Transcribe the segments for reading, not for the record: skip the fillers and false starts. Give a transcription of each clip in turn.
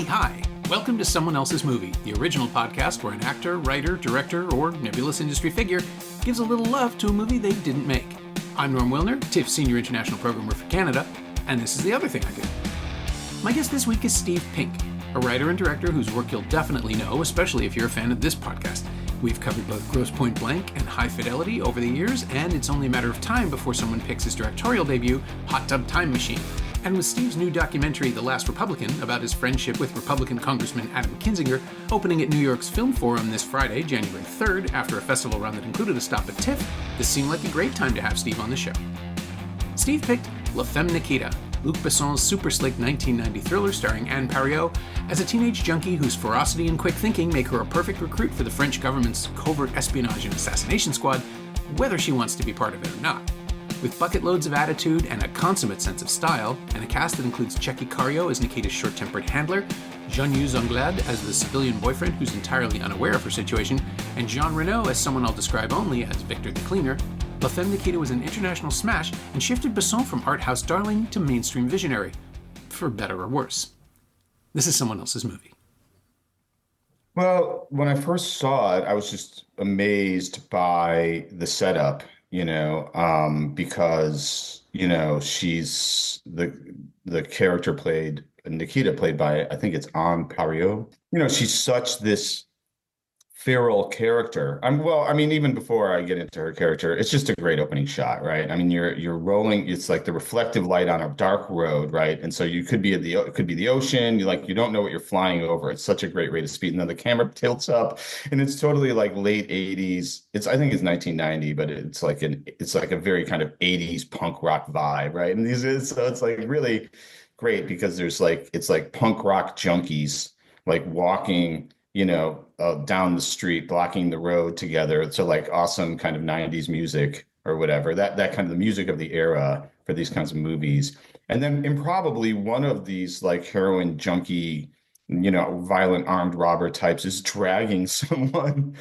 Hi. Welcome to Someone Else's Movie, the original podcast where an actor, writer, director, or nebulous industry figure gives a little love to a movie they didn't make. I'm Norm Wilner, TIFF Senior International Programmer for Canada, and this is the other thing I do. My guest this week is Steve Pink, a writer and director whose work you'll definitely know, especially if you're a fan of this podcast. We've covered both Grosse Pointe Blank and High Fidelity over the years, and it's only a matter of time before someone picks his directorial debut, Hot Tub Time Machine. And with Steve's new documentary, The Last Republican, about his friendship with Republican Congressman Adam Kinzinger, opening at New York's Film Forum this Friday, January 3rd, after a festival run that included a stop at TIFF, this seemed like a great time to have Steve on the show. Steve picked Femme Nikita, Luc Besson's super slick 1990 thriller starring Anne Pariot as a teenage junkie whose ferocity and quick thinking make her a perfect recruit for the French government's covert espionage and assassination squad, whether she wants to be part of it or not. With bucket loads of attitude and a consummate sense of style, and a cast that includes Checky Cario as Nikita's short-tempered handler, Jean-Yves Anglade as the civilian boyfriend who's entirely unaware of her situation, and Jean Reno as someone I'll describe only as Victor the Cleaner, Femme Nikita was an international smash and shifted Besson from art house darling to mainstream visionary, for better or worse. This is Someone Else's Movie. Well, when I first saw it, I was just amazed by the setup, because, she's the character played, Nikita played by, I think it's Anne Pariot. She's such this feral character. Even before I get into her character, it's just a great opening shot, right? I mean, you're rolling. It's like the reflective light on a dark road, right? And so you could be it could be the ocean. You don't know what you're flying over. It's such a great rate of speed, and then the camera tilts up, and it's totally like late '80s. I think it's 1990, but it's like a very kind of '80s punk rock vibe, right? And so it's like really great because it's like punk rock junkies like walking, down the street, blocking the road together. It's like awesome kind of 90s music or whatever, that kind of the music of the era for these kinds of movies. And then improbably one of these like heroin junkie, violent armed robber types is dragging someone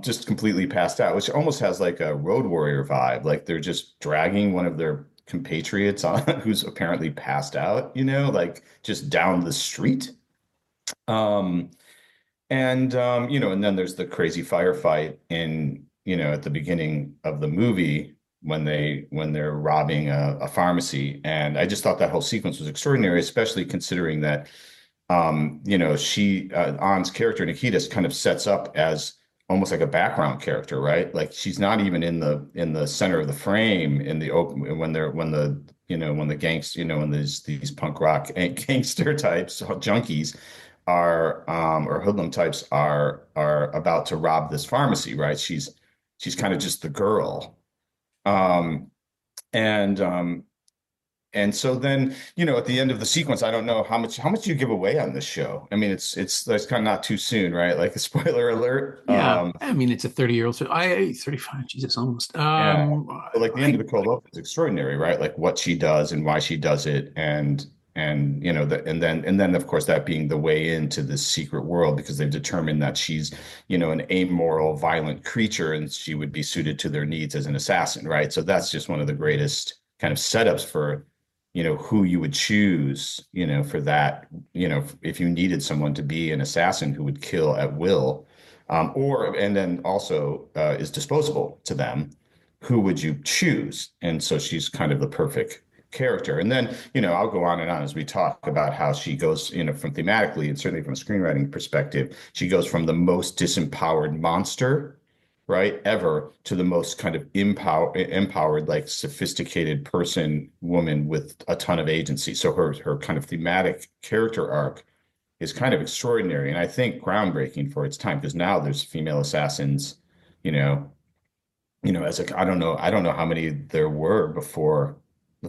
just completely passed out, which almost has like a Road Warrior vibe. Like they're just dragging one of their compatriots on who's apparently passed out, like just down the street. And then there's the crazy firefight at the beginning of the movie when they're robbing a pharmacy. And I just thought that whole sequence was extraordinary, especially considering that, Anne's character, Nikita, kind of sets up as almost like a background character, right? Like she's not even in the center of the frame in the open when these punk rock gangster types, junkies, or hoodlum types are about to rob this pharmacy, right? She's kind of just the girl. And so then, at the end of the sequence, I don't know how much you give away on this show. I mean, it's kind of not too soon, right? Like a spoiler alert. Yeah. It's a 30-year-old. So 35, Jesus, almost. But like the end of the cold open is extraordinary, right? Like what she does and why she does it. And then of course that being the way into this secret world, because they've determined that she's an amoral, violent creature and she would be suited to their needs as an assassin, right? So that's just one of the greatest kind of setups for who you would choose for that, if you needed someone to be an assassin who would kill at will, and then also is disposable to them, who would you choose? And so she's kind of the perfect character. And then, I'll go on and on as we talk about how she goes, from thematically and certainly from a screenwriting perspective, she goes from the most disempowered monster, right, ever to the most kind of empowered, like sophisticated woman with a ton of agency. So her kind of thematic character arc is kind of extraordinary. And I think groundbreaking for its time, because now there's female assassins, I don't know how many there were before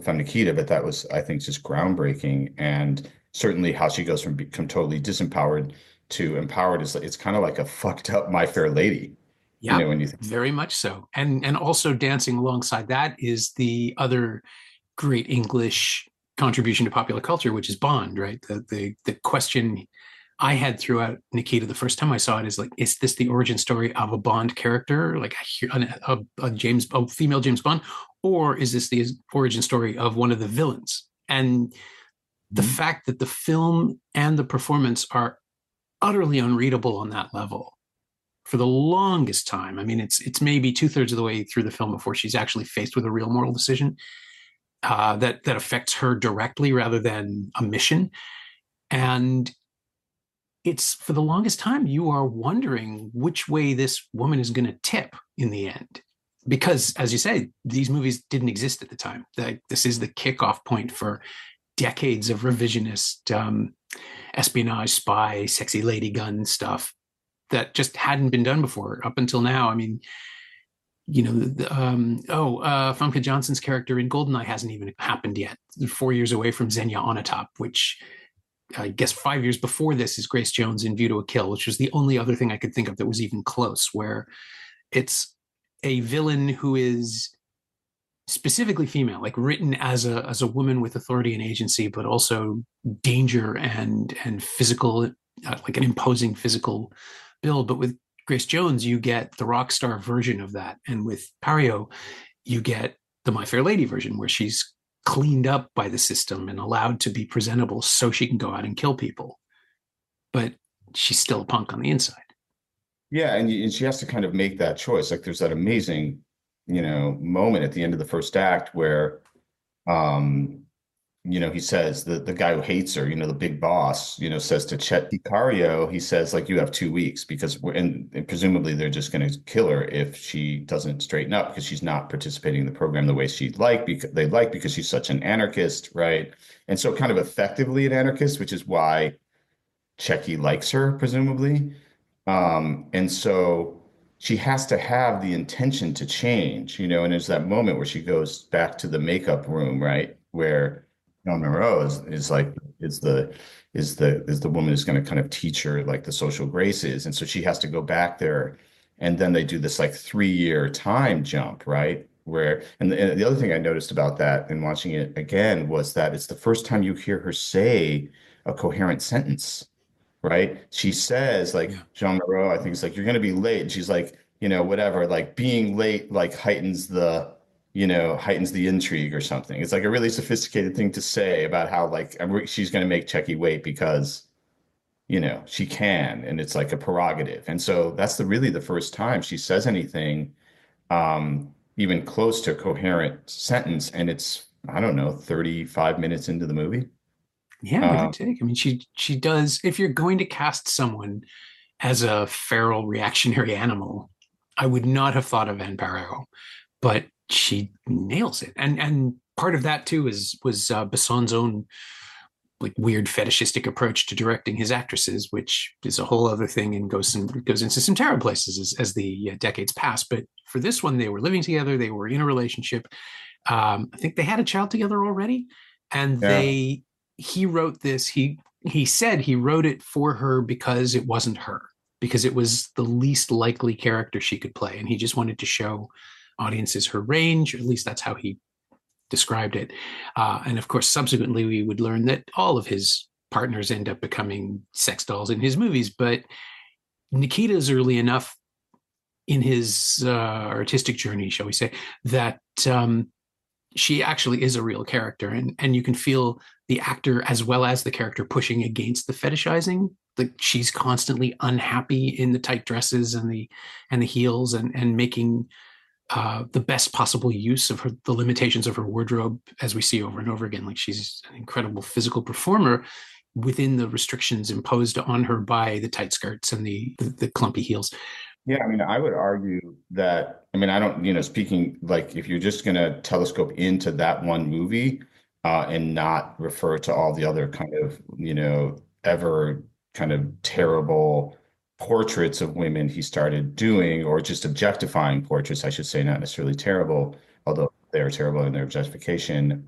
Femme Nikita, but that was, I think, just groundbreaking. And certainly how she goes from totally disempowered to empowered it's kind of like a fucked up My Fair Lady. Yeah, when you think very much so. And also dancing alongside that is the other great English contribution to popular culture, which is Bond, right? The question I had throughout Nikita the first time I saw it is like, is this the origin story of a Bond character, like a female James Bond, or is this the origin story of one of the villains? And the fact that the film and the performance are utterly unreadable on that level for the longest time. I mean, it's maybe 2/3 of the way through the film before she's actually faced with a real moral decision that affects her directly rather than a mission. And it's for the longest time you are wondering which way this woman is going to tip in the end, because, as you say, these movies didn't exist at the time. This is the kickoff point for decades of revisionist espionage, spy, sexy lady gun stuff that just hadn't been done before up until now. I mean, Famke Janssen's character in Goldeneye hasn't even happened yet. 4 years away from Xenia Onatopp, which I guess 5 years before this is Grace Jones in View to a Kill, which was the only other thing I could think of that was even close, where it's a villain who is specifically female, like written as a woman with authority and agency, but also danger and physical, like an imposing physical build. But with Grace Jones, you get the rock star version of that, and with Pario, you get the My Fair Lady version, where she's cleaned up by the system and allowed to be presentable so she can go out and kill people, but she's still a punk on the inside. Yeah, and she has to kind of make that choice. Like there's that amazing, moment at the end of the first act where, he says the guy who hates her, the big boss, says to Chet Vicario, he says like, you have 2 weeks because and presumably they're just going to kill her if she doesn't straighten up because she's not participating in the program the way she'd like because she's such an anarchist, right? And so kind of effectively an anarchist, which is why Checky likes her, presumably. And so she has to have the intention to change, and there's that moment where she goes back to the makeup room, right? Where Jean Moreau is the woman who's going to kind of teach her like the social graces. And so she has to go back there. And then they do this like 3-year time jump, right? And the other thing I noticed about that and watching it again was that it's the first time you hear her say a coherent sentence. Right? She says, like, Jean Moreau, I think it's like, you're going to be late. And she's like, whatever, like being late, like heightens the intrigue or something. It's like a really sophisticated thing to say about how like she's going to make Checky wait because, she can, and it's like a prerogative. And so that's really the first time she says anything, even close to a coherent sentence. And it's, I don't know, 35 minutes into the movie. Yeah, give or take. I mean, she does. If you're going to cast someone as a feral reactionary animal, I would not have thought of Van Pario, but she nails it. And part of that too was Besson's own like weird fetishistic approach to directing his actresses, which is a whole other thing and goes into some terrible places as the decades pass. But for this one, they were living together, they were in a relationship. I think they had a child together already, and he wrote this. He said he wrote it for her because it wasn't her, because it was the least likely character she could play. And he just wanted to show audiences her range, or at least that's how he described it. And of course, subsequently, we would learn that all of his partners end up becoming sex dolls in his movies. But Nikita's early enough in his artistic journey, shall we say, that she actually is a real character. And you can feel the actor as well as the character pushing against the fetishizing. Like she's constantly unhappy in the tight dresses and the heels and making the best possible use of the limitations of her wardrobe, as we see over and over again. Like she's an incredible physical performer within the restrictions imposed on her by the tight skirts and the clumpy heels. Yeah, I mean, I would argue that, I mean, I don't, speaking like if you're just going to telescope into that one movie and not refer to all the other kind of, ever kind of terrible portraits of women he started doing, or just objectifying portraits, I should say, not necessarily terrible, although they are terrible in their objectification.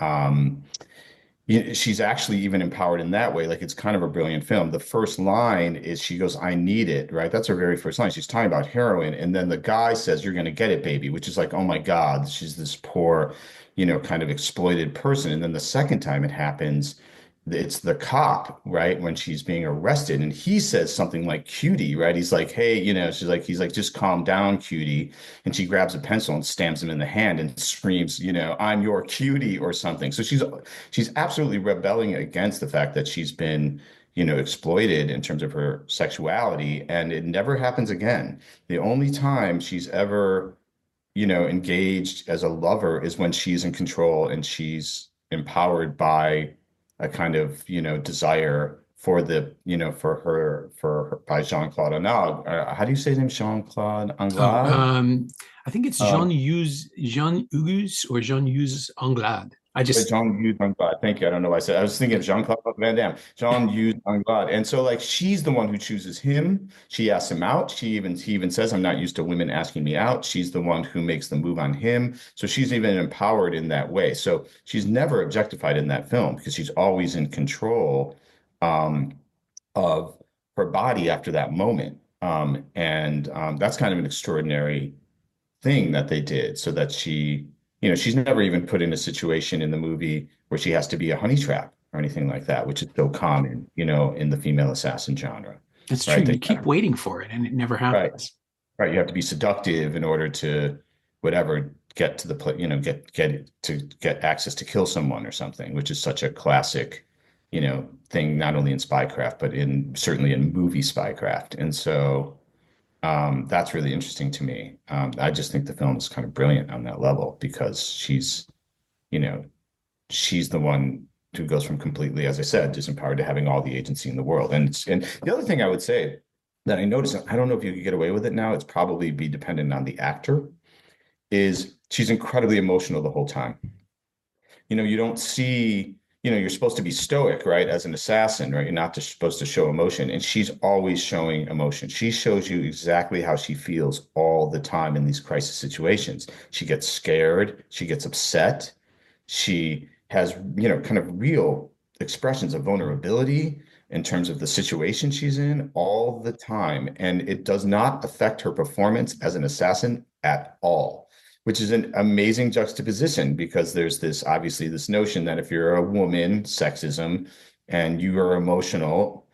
She's actually even empowered in that way. Like it's kind of a brilliant film. The first line is she goes, "I need it," right? That's her very first line. She's talking about heroin. And then the guy says, "You're going to get it, baby," which is like, oh my God, she's this poor, kind of exploited person. And then the second time it happens, it's the cop, right, when she's being arrested, and he says something like cutie, right? He's like, hey, he's like, just calm down, cutie. And she grabs a pencil and stamps him in the hand and screams, I'm your cutie or something. So she's absolutely rebelling against the fact that she's been, exploited in terms of her sexuality, and it never happens again. The only time she's ever engaged as a lover is when she's in control and she's empowered by a kind of, desire for by Jean-Claude Arnaud. How do you say his name? Jean-Claude Oh, Anglade? I think it's Um, Jean-Hugues or Jean-Hugues Anglade. I just Jean-Yves Anglade. Thank you. I don't know why I said. I was thinking of Jean-Claude Van Damme. Jean-Yves Anglade. And so, like, she's the one who chooses him. She asks him out. He even says, "I'm not used to women asking me out." She's the one who makes the move on him. So she's even empowered in that way. So she's never objectified in that film because she's always in control um, of her body after that moment. And that's kind of an extraordinary thing that they did so that she's never even put in a situation in the movie where she has to be a honey trap or anything like that, which is so common, in the female assassin genre, That's true. right? You keep waiting for it and it never Right, happens. right. You have to be seductive in order to whatever get to the play, get access to kill someone or something, which is such a classic, thing, not only in spycraft, but certainly in movie spycraft. And so that's really interesting to me. I just think the film is kind of brilliant on that level because you know, she's the one who goes from completely, as I said, disempowered to having all the agency in the world. And the other thing I would say that I noticed, I don't know if you could get away with it now, it's probably be dependent on the actor, is she's incredibly emotional the whole time. You don't see, you're supposed to be stoic, right? As an assassin, right? You're not just supposed to show emotion. And she's always showing emotion. She shows you exactly how she feels all the time in these crisis situations. She gets scared. She gets upset. She has, kind of real expressions of vulnerability in terms of the situation she's in all the time. And it does not affect her performance as an assassin at all, which is an amazing juxtaposition because there's obviously this notion that if you're a woman, sexism, and you are emotional,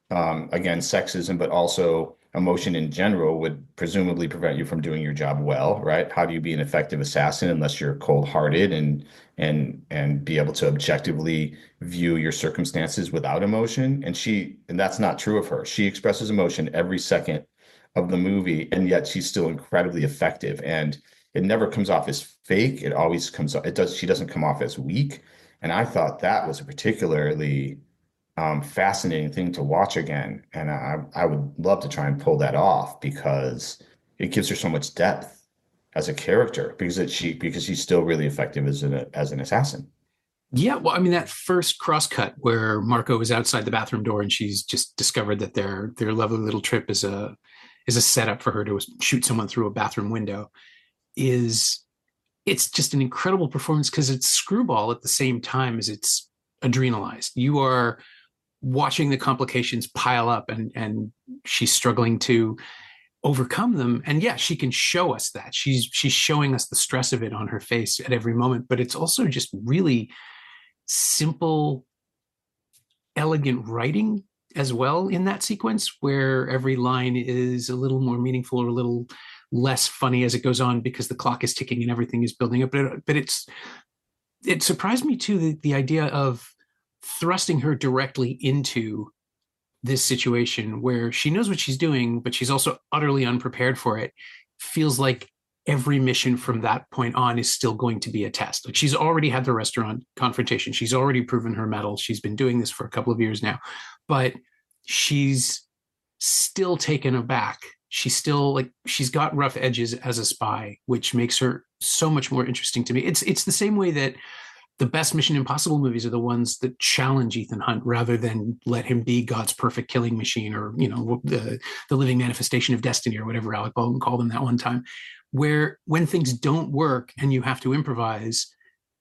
again, sexism, but also emotion in general would presumably prevent you from doing your job well, right? How do you be an effective assassin unless you're cold-hearted and be able to objectively view your circumstances without emotion? And that's not true of her. She expresses emotion every second of the movie, and yet she's still incredibly effective. And it never comes off as fake. It always comes off, she doesn't come off as weak. And I thought that was a particularly fascinating thing to watch again. And I would love to try and pull that off because it gives her so much depth as a character because she's still really effective as an assassin. Yeah, well, I mean that first crosscut where Marco is outside the bathroom door and she's just discovered that their lovely little trip is a setup for her to shoot someone through a bathroom window it's just an incredible performance because it's screwball at the same time as it's adrenalized. You are watching the complications pile up and she's struggling to overcome them. And yeah, she can show us that. She's showing us the stress of it on her face at every moment, but it's also just really simple, elegant writing as well in that sequence where every line is a little more meaningful or a little less funny as it goes on because the clock is ticking and everything is building up. But it surprised me too, the idea of thrusting her directly into this situation where she knows what she's doing, but she's also utterly unprepared for it. Feels like every mission from that point on is still going to be a test. Like she's already had the restaurant confrontation. She's already proven her mettle. She's been doing this for a couple of years now, but she's still taken aback. She's still she's got rough edges as a spy, which makes her so much more interesting to me. It's the same way that the best Mission Impossible movies are the ones that challenge Ethan Hunt rather than let him be God's perfect killing machine or, the living manifestation of destiny or whatever Alec Baldwin called him that one time, where when things don't work and you have to improvise,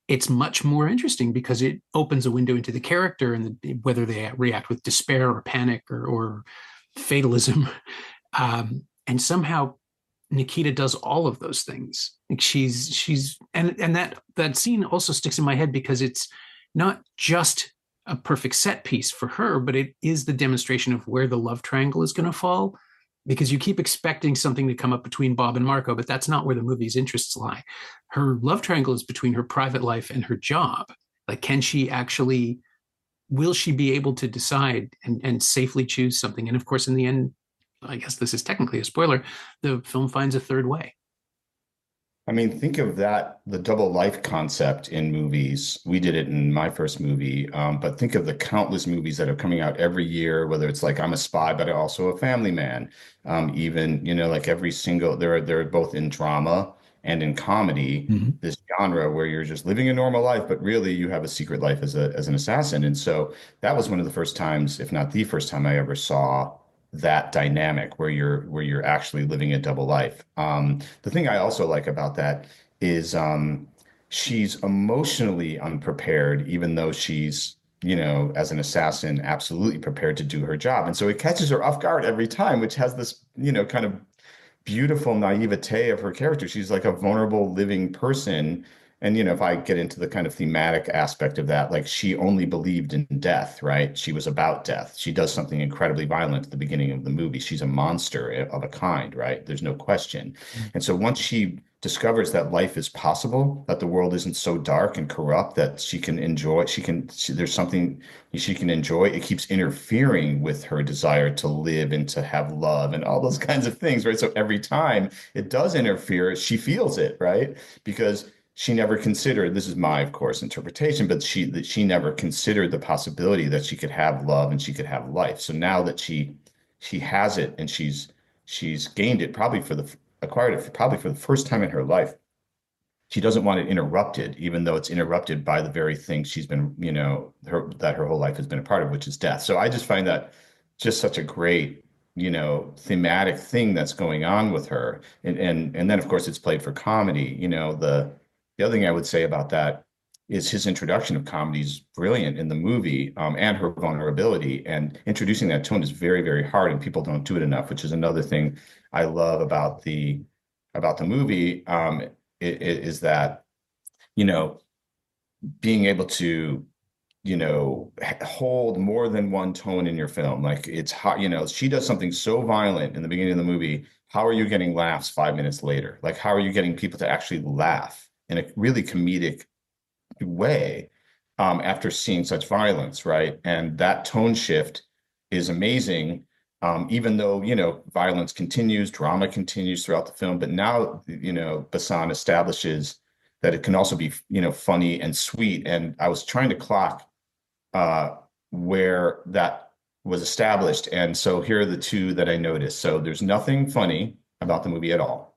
it's much more interesting because it opens a window into the character and whether they react with despair or panic or fatalism. And somehow Nikita does all of those things. Like she's and that scene also sticks in my head because it's not just a perfect set piece for her, but it is the demonstration of where the love triangle is going to fall, because you keep expecting something to come up between Bob and Marco, but that's not where the movie's interests lie. Her love triangle is between her private life and her job. Like, can she actually, will she be able to decide and safely choose something? And of course, in the end, I guess this is technically a spoiler, the film finds a third way. I mean, think of that, the double life concept in movies. We did it in my first movie, but think of the countless movies that are coming out every year, whether it's like I'm a spy, but I'm also a family man. Even, like every single, they're both in drama and in comedy, Mm-hmm. this genre where you're just living a normal life, but really you have a secret life as an assassin. And so that was one of the first times, if not the first time I ever saw that dynamic where you're actually living a double life. The thing I also like about that is she's emotionally unprepared, even though she's, as an assassin, absolutely prepared to do her job. And so it catches her off guard every time, which has this, kind of beautiful naivete of her character. She's like a vulnerable living person. And, if I get into the kind of thematic aspect of that, like she only believed in death, right? She was about death. She does something incredibly violent at the beginning of the movie. She's a monster of a kind, right? There's no question. And so once she discovers that life is possible, that the world isn't so dark and corrupt, that she can enjoy, there's something she can enjoy. It keeps interfering with her desire to live and to have love and all those kinds of things, right? So every time it does interfere, she feels it, right? Because she never considered, this is my, of course, interpretation, but she never considered the possibility that she could have love and she could have life. So now that she has it and she's gained it, acquired it probably for the first time in her life, she doesn't want it interrupted, even though it's interrupted by the very thing she's been, that her whole life has been a part of, which is death. So I just find that just such a great, thematic thing that's going on with her. And then of course it's played for comedy. The other thing I would say about that is his introduction of comedy is brilliant in the movie, and her vulnerability, and introducing that tone is very, very hard, and people don't do it enough, which is another thing I love about the movie, is that, being able to, hold more than one tone in your film. Like it's hot, she does something so violent in the beginning of the movie. How are you getting laughs 5 minutes later? Like, how are you getting people to actually laugh in a really comedic way, after seeing such violence, right? And that tone shift is amazing, even though, violence continues, drama continues throughout the film. But now, Besson establishes that it can also be, funny and sweet. And I was trying to clock where that was established. And so here are the two that I noticed. So there's nothing funny about the movie at all.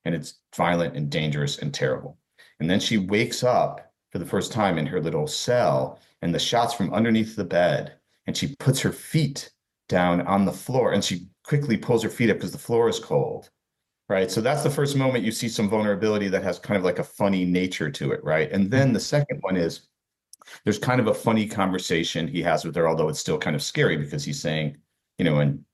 And it's violent and dangerous and terrible. And then she wakes up for the first time in her little cell, and the shots from underneath the bed, and she puts her feet down on the floor, and she quickly pulls her feet up because the floor is cold, right? So that's the first moment you see some vulnerability that has kind of like a funny nature to it, right? And then the second one is there's kind of a funny conversation he has with her, although it's still kind of scary because he's saying, and when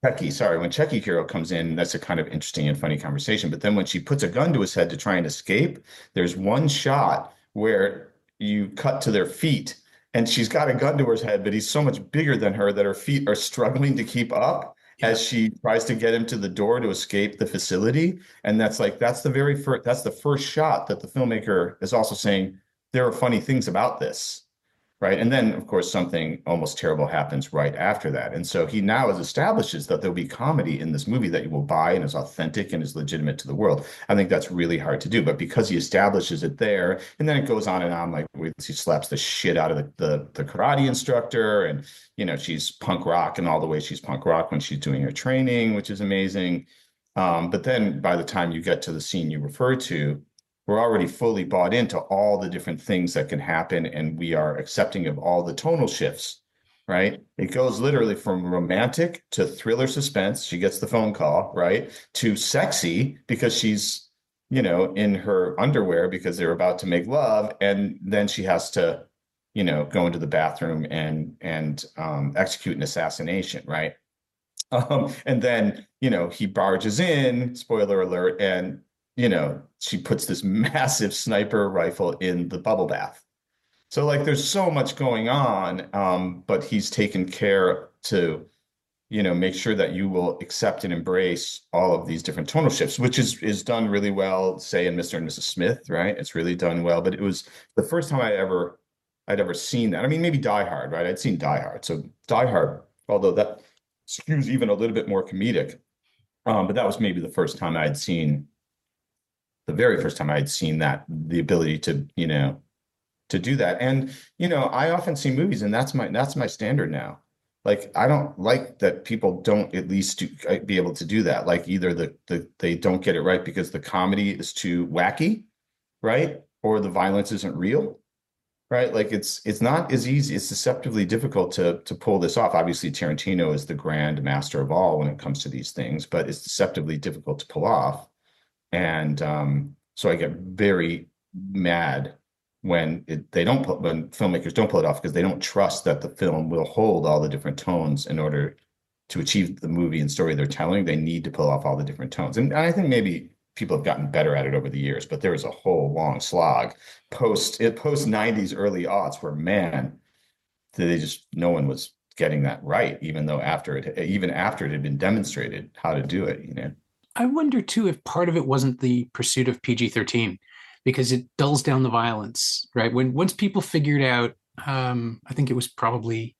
Checky Hero comes in, that's a kind of interesting and funny conversation. But then when she puts a gun to his head to try and escape, there's one shot where you cut to their feet and she's got a gun to her head, but he's so much bigger than her that her feet are struggling to keep up as she tries to get him to the door to escape the facility. And that's the first shot that the filmmaker is also saying, there are funny things about this. Right. And then, of course, something almost terrible happens right after that. And so he now establishes that there'll be comedy in this movie that you will buy and is authentic and is legitimate to the world. I think that's really hard to do. But because he establishes it there, and then it goes on and on, like he slaps the shit out of the karate instructor. And, she's punk rock and all the way she's punk rock when she's doing her training, which is amazing. But then by the time you get to the scene you refer to, we're already fully bought into all the different things that can happen, and we are accepting of all the tonal shifts, right? It goes literally from romantic to thriller suspense. She gets the phone call, right? To sexy because she's, in her underwear because they're about to make love. And then she has to, go into the bathroom and execute an assassination, right? And then, he barges in, spoiler alert, and she puts this massive sniper rifle in the bubble bath. So like there's so much going on, but he's taken care to, make sure that you will accept and embrace all of these different tonal shifts, which is done really well, say in Mr. and Mrs. Smith, right? It's really done well. But it was the first time I'd ever seen that. I mean, maybe Die Hard, right? I'd seen Die Hard. So Die Hard, although that skews even a little bit more comedic, but that was maybe the very first time I had seen that, the ability to, to do that. And, I often see movies and that's my standard now. Like, I don't like that people don't at least be able to do that. Like either they don't get it right because the comedy is too wacky, right? Or the violence isn't real, right? Like it's not as easy. It's deceptively difficult to pull this off. Obviously, Tarantino is the grand master of all when it comes to these things, but it's deceptively difficult to pull off. And so I get very mad when when filmmakers don't pull it off because they don't trust that the film will hold all the different tones in order to achieve the movie and story they're telling. They need to pull off all the different tones. And I think maybe people have gotten better at it over the years, but there was a whole long slog post 90s, early aughts where, man, no one was getting that right, even after it had been demonstrated how to do it. I wonder too if part of it wasn't the pursuit of PG-13 because it dulls down the violence, right? Once people figured out, I think it was probably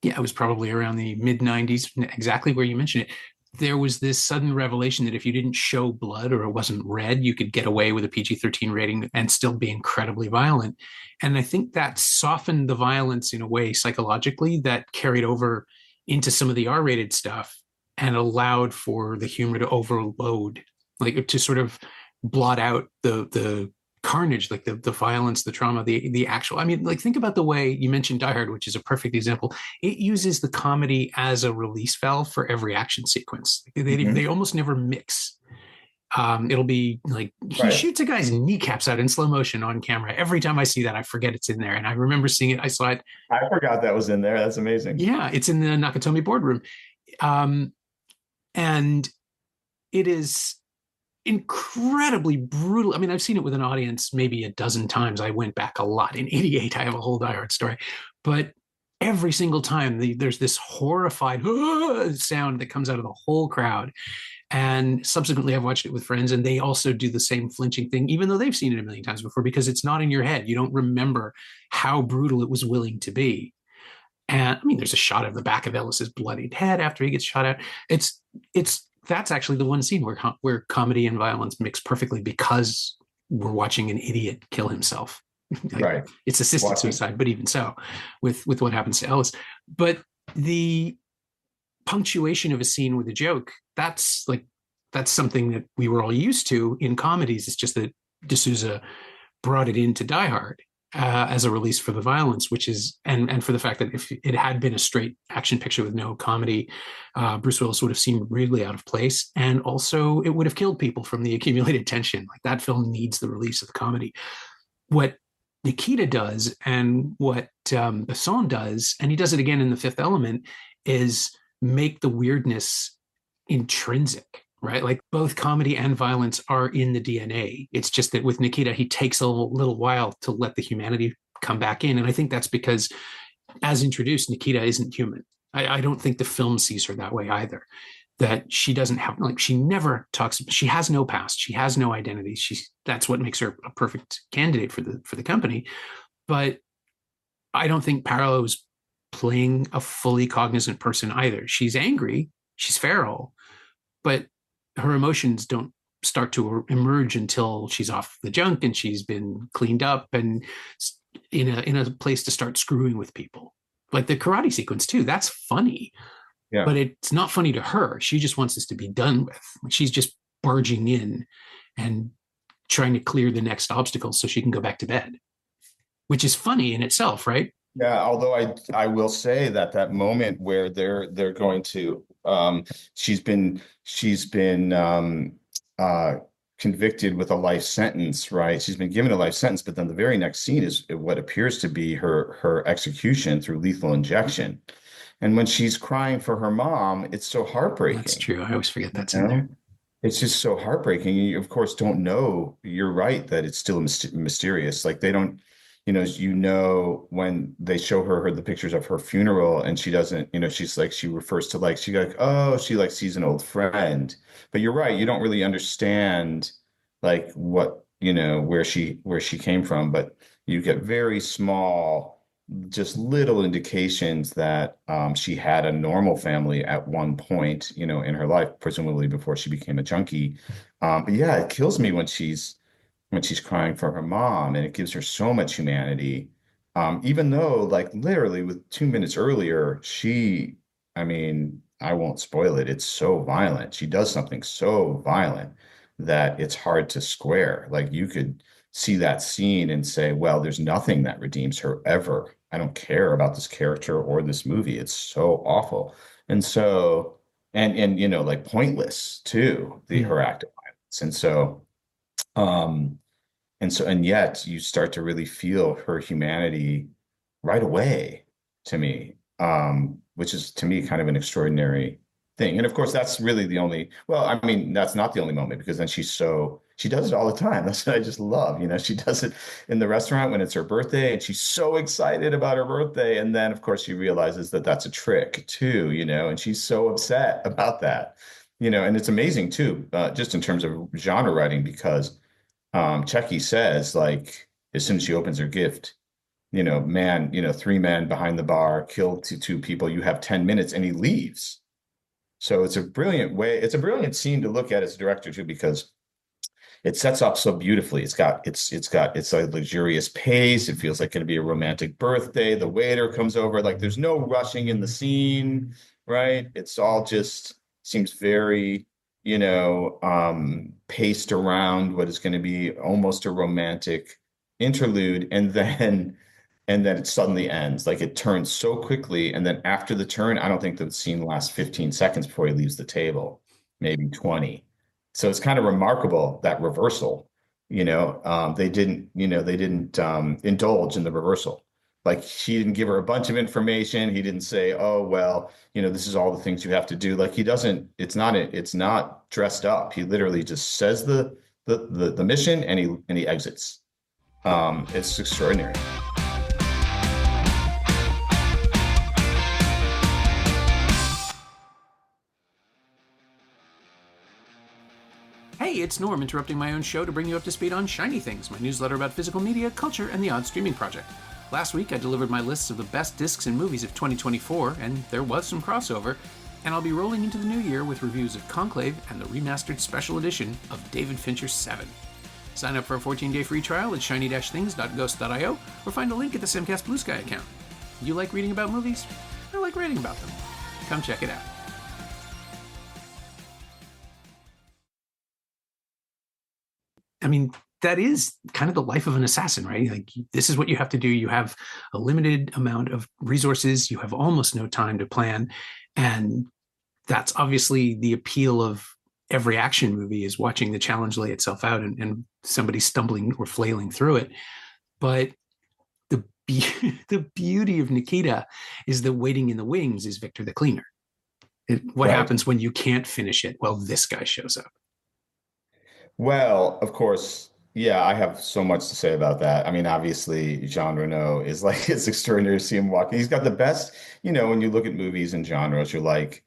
around the mid 90s, exactly where you mentioned it. There was this sudden revelation that if you didn't show blood or it wasn't red, you could get away with a PG-13 rating and still be incredibly violent. And I think that softened the violence in a way psychologically that carried over into some of the R-rated stuff and allowed for the humor to overload, like to sort of blot out the carnage, like the violence, the trauma, the actual. I mean, like think about the way you mentioned Die Hard, which is a perfect example. It uses the comedy as a release valve for every action sequence. They almost never mix. It'll be like he shoots a guy's kneecaps out in slow motion on camera. Every time I see that, I forget it's in there. And I remember seeing it. I saw it. I forgot that was in there. That's amazing. Yeah, it's in the Nakatomi boardroom. And it is incredibly brutal. I mean, I've seen it with an audience maybe a dozen times. I went back a lot. In '88, I have a whole Die Hard story. But every single time, there's this horrified sound that comes out of the whole crowd. And subsequently, I've watched it with friends, and they also do the same flinching thing, even though they've seen it a million times before, because it's not in your head. You don't remember how brutal it was willing to be. And I mean, there's a shot of the back of Ellis's bloodied head after he gets shot at. That's actually the one scene where comedy and violence mix perfectly because we're watching an idiot kill himself. Like, right. It's assisted suicide, but even so, with what happens to Ellis. But the punctuation of a scene with a joke, that's something that we were all used to in comedies. It's just that D'Souza brought it into Die Hard as a release for the violence, which is and for the fact that if it had been a straight action picture with no comedy, Bruce Willis would have seemed really out of place, and also it would have killed people from the accumulated tension. Like that film needs the release of the comedy. What Nikita does and what Besson does, and he does it again in The Fifth Element, is make the weirdness intrinsic. Right? Like both comedy and violence are in the DNA. It's just that with Nikita, he takes a little while to let the humanity come back in. And I think that's because, as introduced, Nikita isn't human. I don't think the film sees her that way either. That she doesn't have, like, she never talks, she has no past, she has no identity. That's what makes her a perfect candidate for the company. But I don't think Parallel is playing a fully cognizant person either. She's angry, she's feral, but her emotions don't start to emerge until she's off the junk and she's been cleaned up and in a place to start screwing with people. Like the karate sequence too, that's funny. Yeah. But it's not funny to her. She just wants this to be done with. She's just barging in and trying to clear the next obstacle so she can go back to bed, which is funny in itself, right? Yeah, although I will say that moment where they're going to she's been convicted with a life sentence, right? She's been given a life sentence, but then the very next scene is what appears to be her execution through lethal injection. And when she's crying for her mom, it's so heartbreaking. That's true. I always forget that's in there. It's just so heartbreaking. You, of course, don't know. You're right that it's still mysterious. Like they don't. when they show her the pictures of her funeral and she doesn't, she's like, she refers to like, she like, oh, she like sees an old friend. But you're right, you don't really understand like what, where she came from, but you get very small, just little indications that she had a normal family at one point, in her life, presumably before she became a junkie. But yeah, it kills me when she's crying for her mom, and it gives her so much humanity. Even though, like, literally with 2 minutes earlier, I mean, I won't spoil it. It's so violent. She does something so violent that it's hard to square. Like, you could see that scene and say, well, there's nothing that redeems her ever. I don't care about this character or this movie. It's so awful. And so, and like pointless too, her act of violence. Um, and yet you start to really feel her humanity right away to me, which is to me kind of an extraordinary thing. And of course, that's really well, I mean, that's not the only moment because then she does it all the time. That's what I just love. She does it in the restaurant when it's her birthday and she's so excited about her birthday. And then, of course, she realizes that that's a trick too, and she's so upset about that, and it's amazing too, just in terms of genre writing, because Chucky says, like, as soon as she opens her gift, man, three men behind the bar, killed two people, you have 10 minutes, and he leaves. So it's a brilliant scene to look at as a director too, because it sets up so beautifully. It's a luxurious pace. It feels like going to be a romantic birthday. The waiter comes over, like there's no rushing in the scene, right? It's all just seems very, paced around what is going to be almost a romantic interlude, and then it suddenly ends. Like it turns so quickly, and then after the turn, I don't think the scene lasts 15 seconds before he leaves the table, maybe 20. So it's kind of remarkable, that reversal. They didn't indulge in the reversal. Like she didn't give her a bunch of information. He didn't say, "Oh, well, this is all the things you have to do." Like he doesn't. It's not dressed up. He literally just says the mission, and he exits. It's extraordinary. Hey, it's Norm interrupting my own show to bring you up to speed on Shiny Things, my newsletter about physical media, culture, and the odd streaming project. Last week I delivered my lists of the best discs and movies of 2024, and there was some crossover, and I'll be rolling into the new year with reviews of Conclave and the remastered special edition of David Fincher's Seven. Sign up for a 14-day free trial at shiny-things.ghost.io or find a link at the Simcast Blue Sky account. You like reading about movies? I like writing about them. Come check it out. I mean, that is kind of the life of an assassin, right? Like, this is what you have to do. You have a limited amount of resources. You have almost no time to plan. And that's obviously the appeal of every action movie, is watching the challenge lay itself out and somebody stumbling or flailing through it. But the beauty of Nikita is that waiting in the wings is Victor the Cleaner. What Right. happens when you can't finish it? Well, this guy shows up. Well, of course, yeah, I have so much to say about that. I mean, obviously, Jean Reno is like, it's extraordinary to see him walking. He's got the best, when you look at movies and genres, you're like,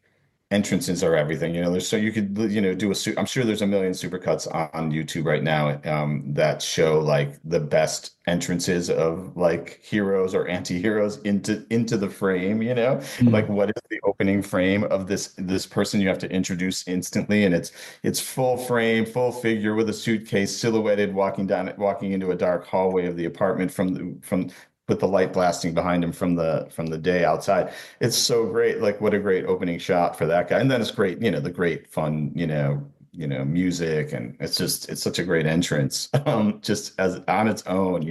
entrances are everything. There's so you could do I'm sure there's a million supercuts on YouTube right now that show like the best entrances of like heroes or anti-heroes into the frame, like what is the opening frame of this person you have to introduce instantly, and it's full frame, full figure with a suitcase silhouetted walking into a dark hallway of the apartment from with the light blasting behind him from the day outside. It's so great. Like what a great opening shot for that guy. And then it's great, the great fun, music, and it's such a great entrance, just as on its own,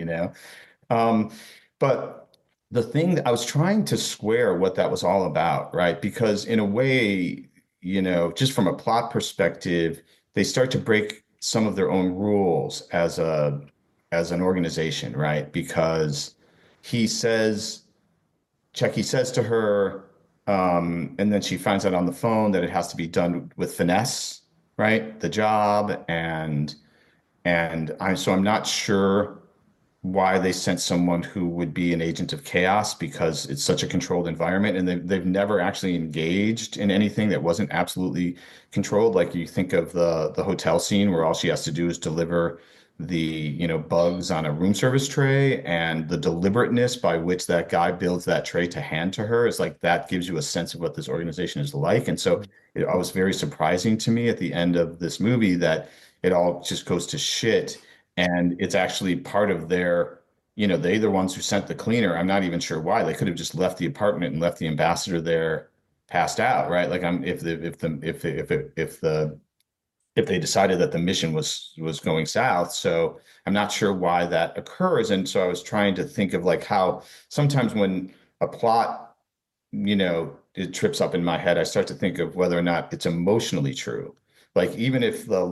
But the thing that I was trying to square what that was all about, right? Because in a way, just from a plot perspective, they start to break some of their own rules as an organization, right? Because he says, Chucky says to her, and then she finds out on the phone that it has to be done with finesse, right? The job, and I'm not sure. why they sent someone who would be an agent of chaos because it's such a controlled environment, and they've never actually engaged in anything that wasn't absolutely controlled. Like you think of the hotel scene where all she has to do is deliver the, bugs on a room service tray, and the deliberateness by which that guy builds that tray to hand to her is like that gives you a sense of what this organization is like. And so it was very surprising to me at the end of this movie that it all just goes to shit, and it's actually part of their, they're the ones who sent the cleaner. I'm not even sure why. They could have just left the apartment and left the ambassador there passed out, right? Like I'm if they decided that the mission was going south. So I'm not sure why that occurs. And so I was trying to think of like how sometimes when a plot, it trips up in my head, I start to think of whether or not it's emotionally true. Like even if the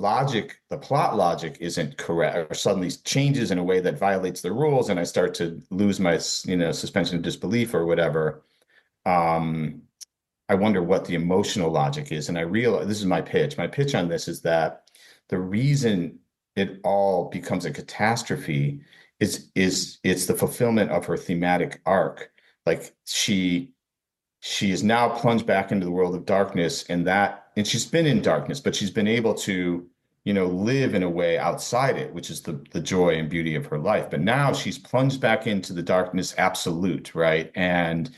plot logic isn't correct or suddenly changes in a way that violates the rules, and I start to lose my, suspension of disbelief or whatever, um, I wonder what the emotional logic is. And I realize this is my pitch. My pitch on this is that the reason it all becomes a catastrophe is it's the fulfillment of her thematic arc. Like she is now plunged back into the world of darkness, and she's been in darkness, but she's been able to, live in a way outside it, which is the joy and beauty of her life. But now she's plunged back into the darkness absolute, right? And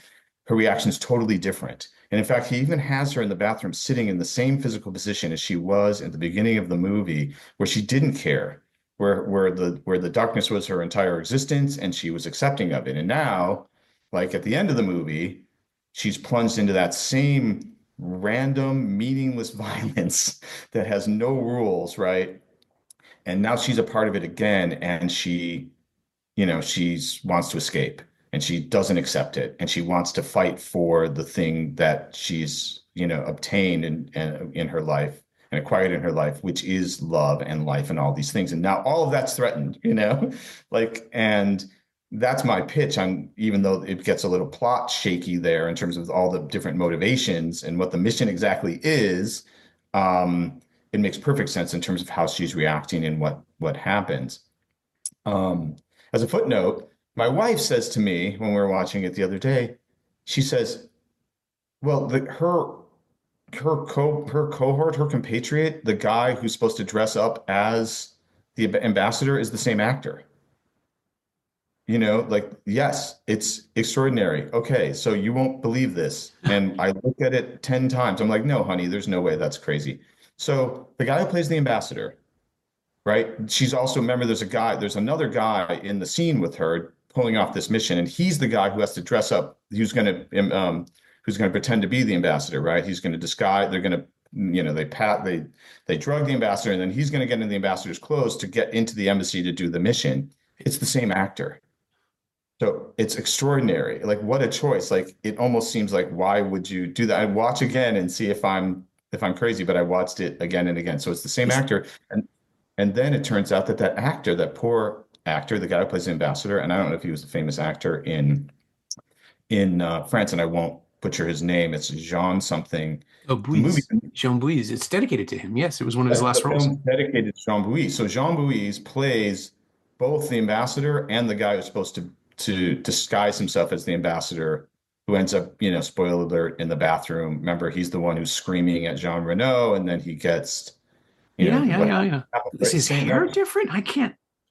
her reaction is totally different. And in fact, he even has her in the bathroom sitting in the same physical position as she was at the beginning of the movie, where she didn't care, where the darkness was her entire existence, and she was accepting of it. And now, like at the end of the movie, she's plunged into that same random, meaningless violence that has no rules, right? And now she's a part of it again, and she wants to escape, and she doesn't accept it, and she wants to fight for the thing that she's, obtained in her life and acquired in her life, which is love and life and all these things. And now all of that's threatened, like, and that's my pitch on, even though it gets a little plot shaky there in terms of all the different motivations and what the mission exactly is. It makes perfect sense in terms of how she's reacting and what happens. Um, as a footnote, my wife says to me when we were watching it the other day, she says, "Well, her cohort, her compatriot, the guy who's supposed to dress up as the ambassador, is the same actor." Like, yes, it's extraordinary. Okay, so you won't believe this. And I look at it 10 times. I'm like, no, honey, there's no way, that's crazy. So the guy who plays the ambassador, right? She's also, remember, there's another guy in the scene with her pulling off this mission, and he's the guy who has to dress up, who's going to pretend to be the ambassador, right? He's going to disguise, they're going to, they drug the ambassador, and then he's going to get into the ambassador's clothes to get into the embassy to do the mission. It's the same actor. So it's extraordinary. Like, what a choice. Like, it almost seems like, why would you do that? I watch again and see if I'm crazy, but I watched it again and again. So it's the same actor. And then it turns out that actor, that poor actor, the guy who plays the ambassador, and I don't know if he was a famous actor in France, and I won't butcher his name. It's Jean something. Oh, The movie, Bouise. Jean Bouise. It's dedicated to him. Yes, it was one of his last the roles. film dedicated to Jean Bouise. So Jean Bouise plays both the ambassador and the guy who's supposed to disguise himself as the ambassador, who ends up, spoiler alert, in the bathroom. Remember, he's the one who's screaming at Jean Reno, and then he gets, Yeah, what yeah. Is his hair different?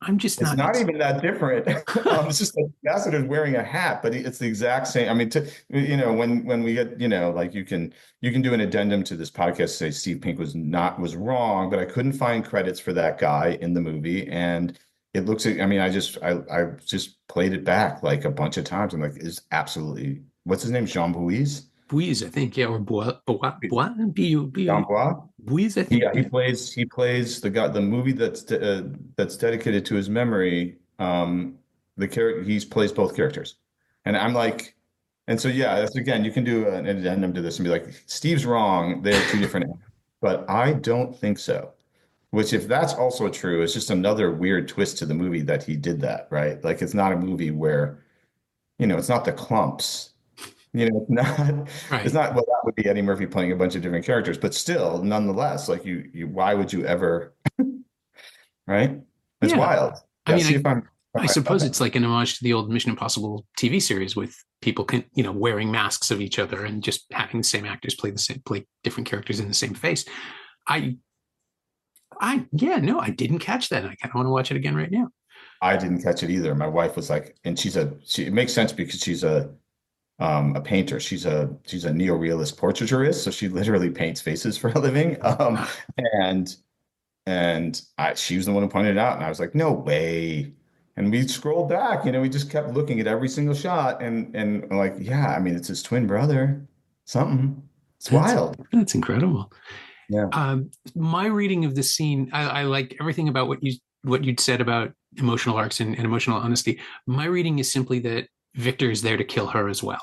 I'm just It's not. not even that different. It's just the ambassador's wearing a hat, but it's the exact same. I mean, when we get, like you can do an addendum to this podcast, say Steve Pink was wrong, but I couldn't find credits for that guy in the movie, and it looks. I mean, I just played it back like a bunch of times. I'm like, is absolutely, what's his name? Jean Bouise? Bouise, I think. Yeah, or Jean Bois? Bouise, I think. Yeah, he plays the movie that's dedicated to his memory. The character he plays both characters, and I'm like, and so yeah, that's again, you can do an addendum to this and be like, Steve's wrong. They're two different, but I don't think so. Which, if that's also true, is just another weird twist to the movie that he did that, right? Like, it's not a movie where, it's not the clumps. It's not, it's Right. not, well, that would be Eddie Murphy playing a bunch of different characters, but still, nonetheless, like why would you ever, right? It's Yeah. wild. I Yeah, mean, see if I'm I suppose it's like an homage to the old Mission Impossible TV series with people wearing masks of each other and just having the same actors play different characters in the same face. I yeah, no, I didn't catch that. I kind of want to watch it again right now. I didn't catch it either. My wife was like, and it makes sense because she's a painter. She's a neorealist portraiturist, so she literally paints faces for a living. And she was the one who pointed it out, and I was like, no way. And we scrolled back, we just kept looking at every single shot, and I'm like, yeah, I mean, it's his twin brother, something. It's wild. That's incredible. Yeah. My reading of the scene, I like everything about what you'd said about emotional arcs and emotional honesty. My reading is simply that Victor is there to kill her as well,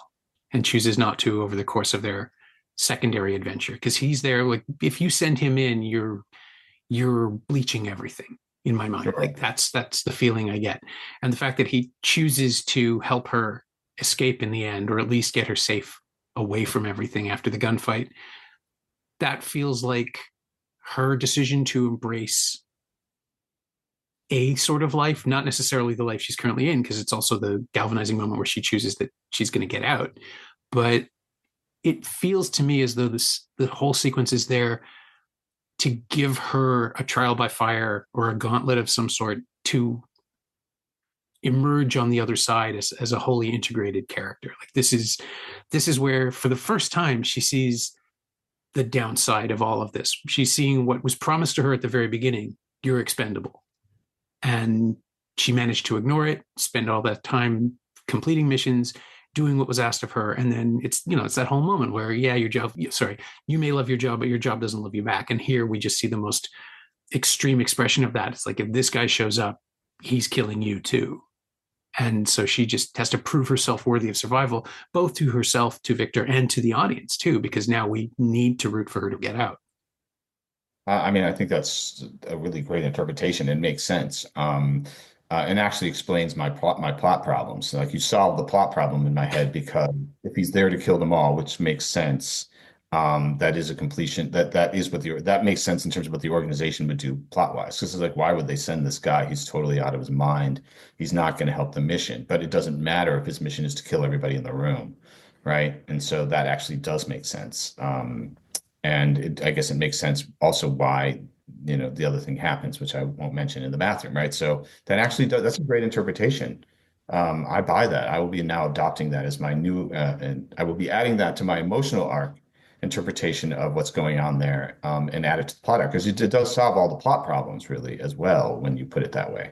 and chooses not to over the course of their secondary adventure, because he's there. Like, if you send him in, you're bleaching everything in my mind. Sure. Like that's the feeling I get. And the fact that he chooses to help her escape in the end, or at least get her safe away from everything after the gunfight, that feels like her decision to embrace a sort of life, not necessarily the life she's currently in, because it's also the galvanizing moment where she chooses that she's going to get out. But it feels to me as though the whole sequence is there to give her a trial by fire or a gauntlet of some sort to emerge on the other side as a wholly integrated character. Like, this is where, for the first time, she sees the downside of all of this. She's seeing what was promised to her at the very beginning: you're expendable. And she managed to ignore it, spend all that time completing missions, doing what was asked of her. And then it's that whole moment where, yeah, you may love your job, but your job doesn't love you back. And here we just see the most extreme expression of that. It's like, if this guy shows up, he's killing you too. And so she just has to prove herself worthy of survival, both to herself, to Victor, and to the audience too, because now we need to root for her to get out. I mean, I think that's a really great interpretation. It makes sense. And actually explains my plot problems. Like, you solve the plot problem in my head, because if he's there to kill them all, which makes sense, that is a completion. That makes sense in terms of what the organization would do plot wise. Because it's like, why would they send this guy? He's totally out of his mind. He's not going to help the mission. But it doesn't matter if his mission is to kill everybody in the room, right? And so that actually does make sense. And I guess it makes sense also why, the other thing happens, which I won't mention, in the bathroom, right? So that actually that's a great interpretation. I buy that. I will be now adopting that as my new, and I will be adding that to my emotional arc interpretation of what's going on there, and add it to the plot arc, because it does solve all the plot problems really as well when you put it that way.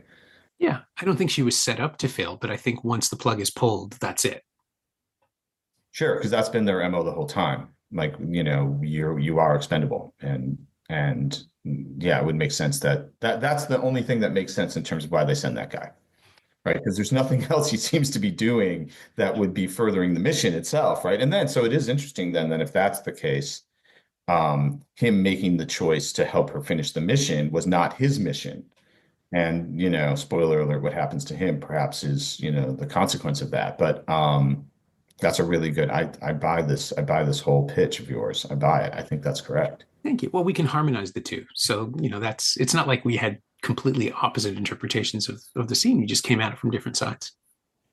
Yeah, I don't think she was set up to fail, but I think once the plug is pulled, that's it. Sure, because that's been their MO the whole time. Like, you are expendable, and yeah, it would make sense that's the only thing that makes sense in terms of why they send that guy, right? Because there's nothing else he seems to be doing that would be furthering the mission itself, right? And then, so it is interesting then that if that's the case, him making the choice to help her finish the mission was not his mission. And, spoiler alert, what happens to him perhaps is, the consequence of that. But that's a really good, I buy this whole pitch of yours. I buy it. I think that's correct. Thank you. Well, we can harmonize the two. So, it's not like we had completely opposite interpretations of the scene. You just came at it from different sides.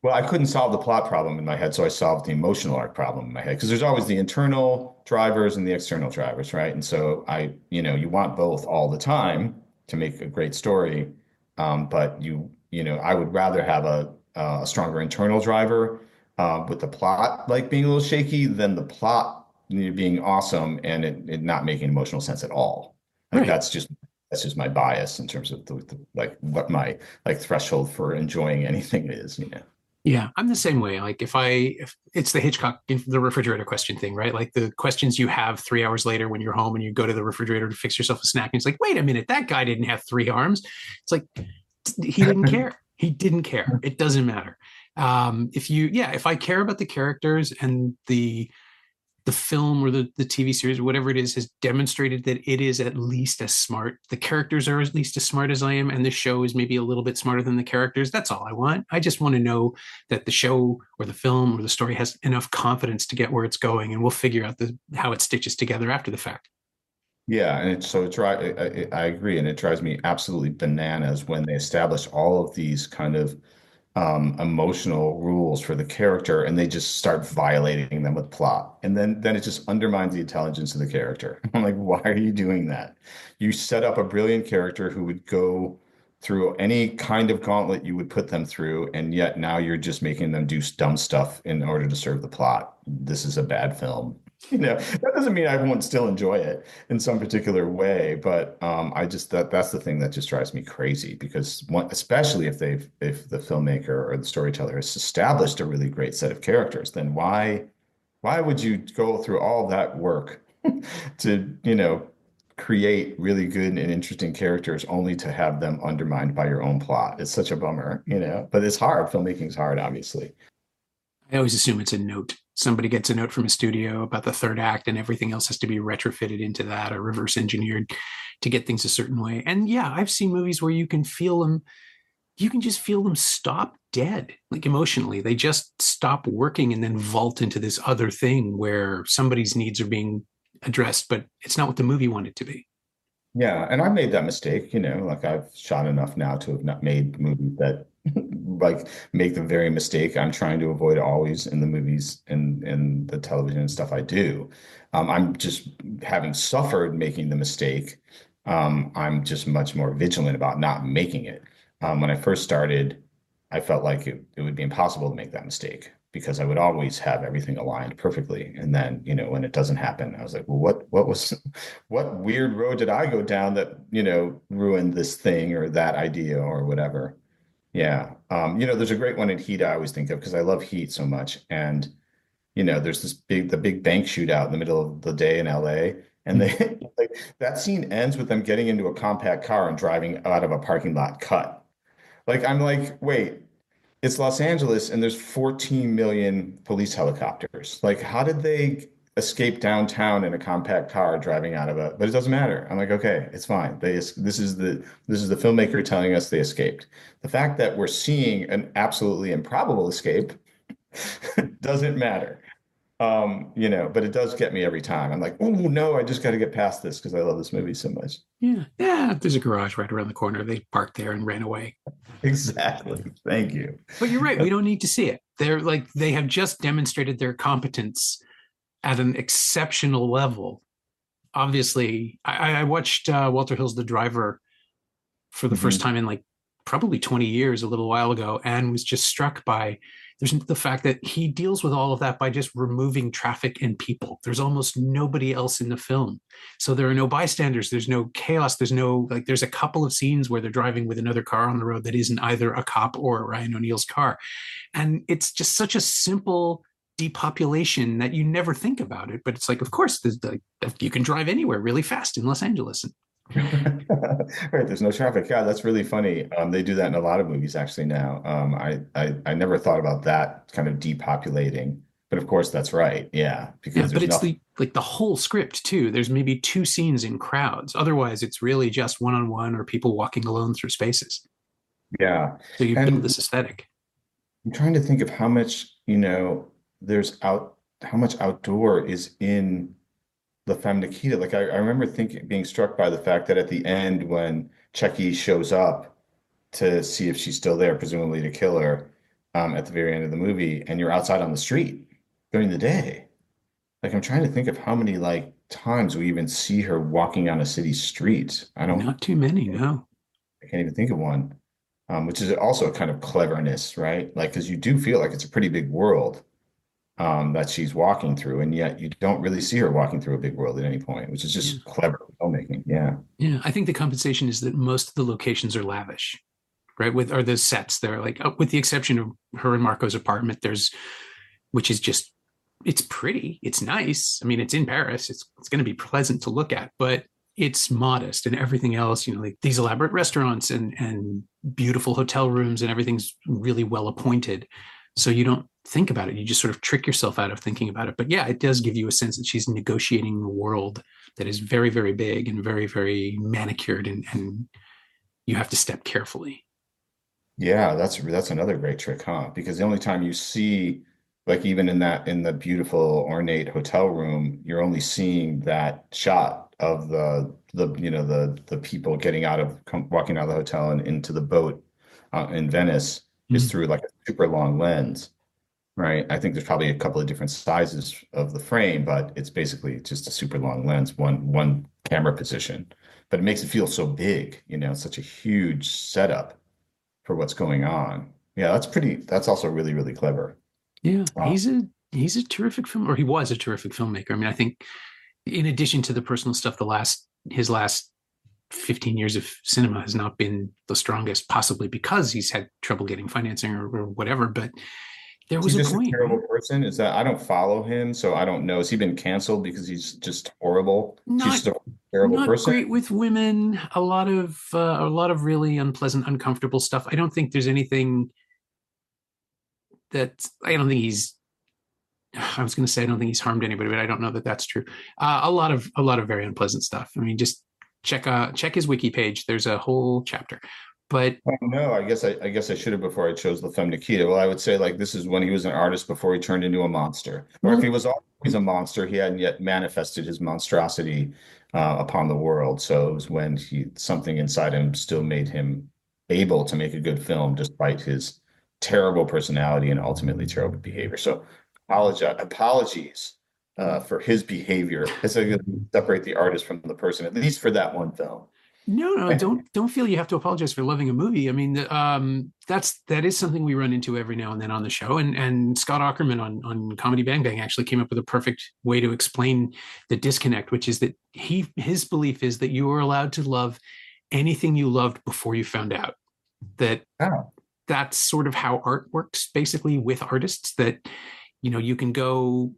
Well, I couldn't solve the plot problem in my head, so I solved the emotional arc problem in my head, because there's always the internal drivers and the external drivers, right? And so you want both all the time to make a great story, but I would rather have a stronger internal driver with the plot like being a little shaky than the plot being awesome and it not making emotional sense at all. Like, right. That's just my bias in terms of like what my threshold for enjoying anything is. Yeah, I'm the same way. Like, if it's the Hitchcock, the refrigerator question thing, right? Like, the questions you have 3 hours later when you're home and you go to the refrigerator to fix yourself a snack, and it's like, wait a minute, that guy didn't have 3 arms. It's like, he didn't care. He didn't care. It doesn't matter. If I care about the characters, and the film or the TV series or whatever it is has demonstrated that it is at least as smart, the characters are at least as smart as I am, and the show is maybe a little bit smarter than the characters, that's all I want. I just want to know that the show or the film or the story has enough confidence to get where it's going, and we'll figure out how it stitches together after the fact. Yeah, and I agree, and it drives me absolutely bananas when they establish all of these kind of emotional rules for the character, and they just start violating them with plot, and then it just undermines the intelligence of the character. I'm like, why are you doing that? You set up a brilliant character who would go through any kind of gauntlet you would put them through, and yet now you're just making them do dumb stuff in order to serve the plot. This is a bad film. That doesn't mean I won't still enjoy it in some particular way, but I just that's the thing that just drives me crazy because especially if the filmmaker or the storyteller has established a really great set of characters, then why would you go through all that work to, create really good and interesting characters only to have them undermined by your own plot? It's such a bummer. But it's hard. Filmmaking's hard, obviously. I always assume it's a note. Somebody gets a note from a studio about the third act, and everything else has to be retrofitted into that or reverse engineered to get things a certain way. And yeah, I've seen movies where you can feel them, you can just feel them stop dead, like emotionally. They just stop working and then vault into this other thing where somebody's needs are being addressed, but it's not what the movie wanted to be. Yeah, and I made that mistake, like I've shot enough now to have not made movies that like make the very mistake I'm trying to avoid always in the movies and the television and stuff I do. I'm just having suffered making the mistake. I'm just much more vigilant about not making it. When I first started, I felt like it would be impossible to make that mistake because I would always have everything aligned perfectly. And then, when it doesn't happen, I was like, well, what weird road did I go down that, ruined this thing or that idea or whatever? Yeah. There's a great one in Heat I always think of because I love Heat so much. And, there's the big bank shootout in the middle of the day in LA. And they like that scene ends with them getting into a compact car and driving out of a parking lot cut. Like, I'm like, wait, it's Los Angeles and there's 14 million police helicopters. Like, how did they escape downtown in a compact car driving out of a, but it doesn't matter. I'm like, okay, it's fine. This is the filmmaker telling us they escaped. The fact that we're seeing an absolutely improbable escape doesn't matter. But it does get me every time. I'm like, oh no, I just got to get past this because I love this movie so much. Yeah. Yeah. There's a garage right around the corner. They parked there and ran away. Exactly. Thank you. But you're right. We don't need to see it. They're like, they have just demonstrated their competence at an exceptional level. Obviously, I watched Walter Hill's The Driver for the first Mhm. time in like probably 20 years a little while ago and was just struck by there's the fact that he deals with all of that by just removing traffic and people. There's almost nobody else in the film. So there are no bystanders, there's no chaos, there's no like there's a couple of scenes where they're driving with another car on the road that isn't either a cop or Ryan O'Neill's car. And it's just such a simple depopulation that you never think about it. But it's like, of course, you can drive anywhere really fast in Los Angeles. Right, there's no traffic. Yeah, that's really funny. They do that in a lot of movies actually now. I never thought about that kind of depopulating, but of course that's right. Yeah, Yeah, because but there's it's nothing. the like the whole script too. There's maybe two scenes in crowds. Otherwise, it's really just one on one or people walking alone through spaces. Yeah, So you build and this aesthetic. I'm trying to think of how much, how much outdoor is in the Femme Nikita. Like I remember thinking, being struck by the fact that at the end when Chucky shows up to see if she's still there, presumably to kill her, at the very end of the movie, and you're outside on the street during the day. Like I'm trying to think of how many like times we even see her walking on a city street. Not too many, no. I can't even think of one. Which is also a kind of cleverness, right? Like, because you do feel like it's a pretty big world that she's walking through, and yet you don't really see her walking through a big world at any point, which is Yeah. just clever filmmaking. Yeah. Yeah. I think the compensation is that most of the locations are lavish, right? With or the sets, they're like, with the exception of her and Marco's apartment, which is just it's pretty, it's nice. I mean, it's in Paris. It's going to be pleasant to look at, but it's modest and everything else. Like these elaborate restaurants and beautiful hotel rooms and everything's really well appointed. So you don't think about it. You just sort of trick yourself out of thinking about it. But yeah, it does give you a sense that she's negotiating a world that is very, very big and very, very manicured, and you have to step carefully. Yeah, that's another great trick, huh? Because the only time you see, like even in the beautiful ornate hotel room, you're only seeing that shot of the people getting walking out of the hotel and into the boat in Venice is Mhm. through like a super long lens, right? I think there's probably a couple of different sizes of the frame, but it's basically just a super long lens, one camera position. But it makes it feel so big, such a huge setup for what's going on. Yeah, that's also really, really clever. Yeah, Uh, he's a terrific film, or he was a terrific filmmaker. I mean, I think in addition to the personal stuff, his last 15 years of cinema has not been the strongest, possibly because he's had trouble getting financing or whatever. But there is he was a just a point, terrible right? person? Is that I don't follow him, so I don't know. Has he been canceled because he's just horrible? He's Not just a terrible not person? great with women. A lot of really unpleasant, uncomfortable stuff. I don't think there's anything that I don't think he's. I was going to say I don't think he's harmed anybody, but I don't know that that's true. A lot of very unpleasant stuff. I mean, just check his wiki page. There's a whole chapter. But Oh, no, I guess I should have before I chose the Femme Nikita. Well, I would say like this is when he was an artist before he turned into a monster. Or if he well, was always a monster, he hadn't yet manifested his monstrosity upon the world. So it was when he something inside him still made him able to make a good film despite his terrible personality and ultimately terrible behavior. So apologies for his behavior as I separate the artist from the person, at least for that one film. no, don't feel you have to apologize for loving a movie. I mean, that is something we run into every now and then on the show. And Scott Ackerman on Comedy Bang Bang actually came up with a perfect way to explain the disconnect, which is that his belief is that you are allowed to love anything you loved before you found out that Oh, that's sort of how art works, basically with artists. That you can go,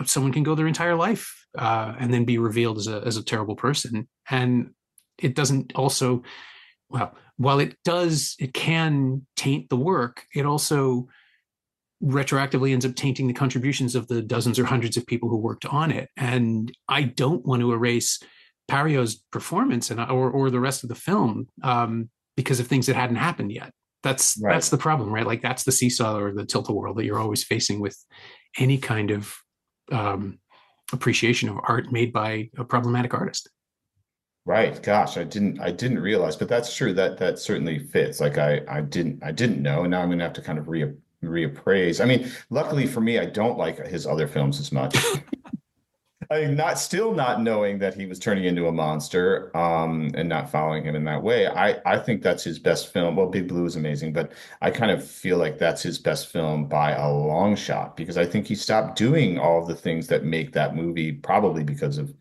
someone can go their entire life and then be revealed as a terrible person, and it doesn't also well while it can taint the work, it also retroactively ends up tainting the contributions of the dozens or hundreds of people who worked on it. And I don't want to erase Pario's performance or the rest of the film because of things that hadn't happened yet. That's right. the problem, right? Like that's the seesaw or the tilt-a-whirl that you're always facing with any kind of um, appreciation of art made by a problematic artist. Right. Gosh, I didn't realize, but that's true. That certainly fits. Like I didn't know, and now I'm gonna have to kind of reappraise. I mean, luckily for me, I don't like his other films as much. I mean, not still not knowing that he was turning into a monster, and not following him in that way. I think that's his best film. Well, Big Blue is amazing, but I kind of feel like that's his best film by a long shot because I think he stopped doing all of the things that make that movie, probably because of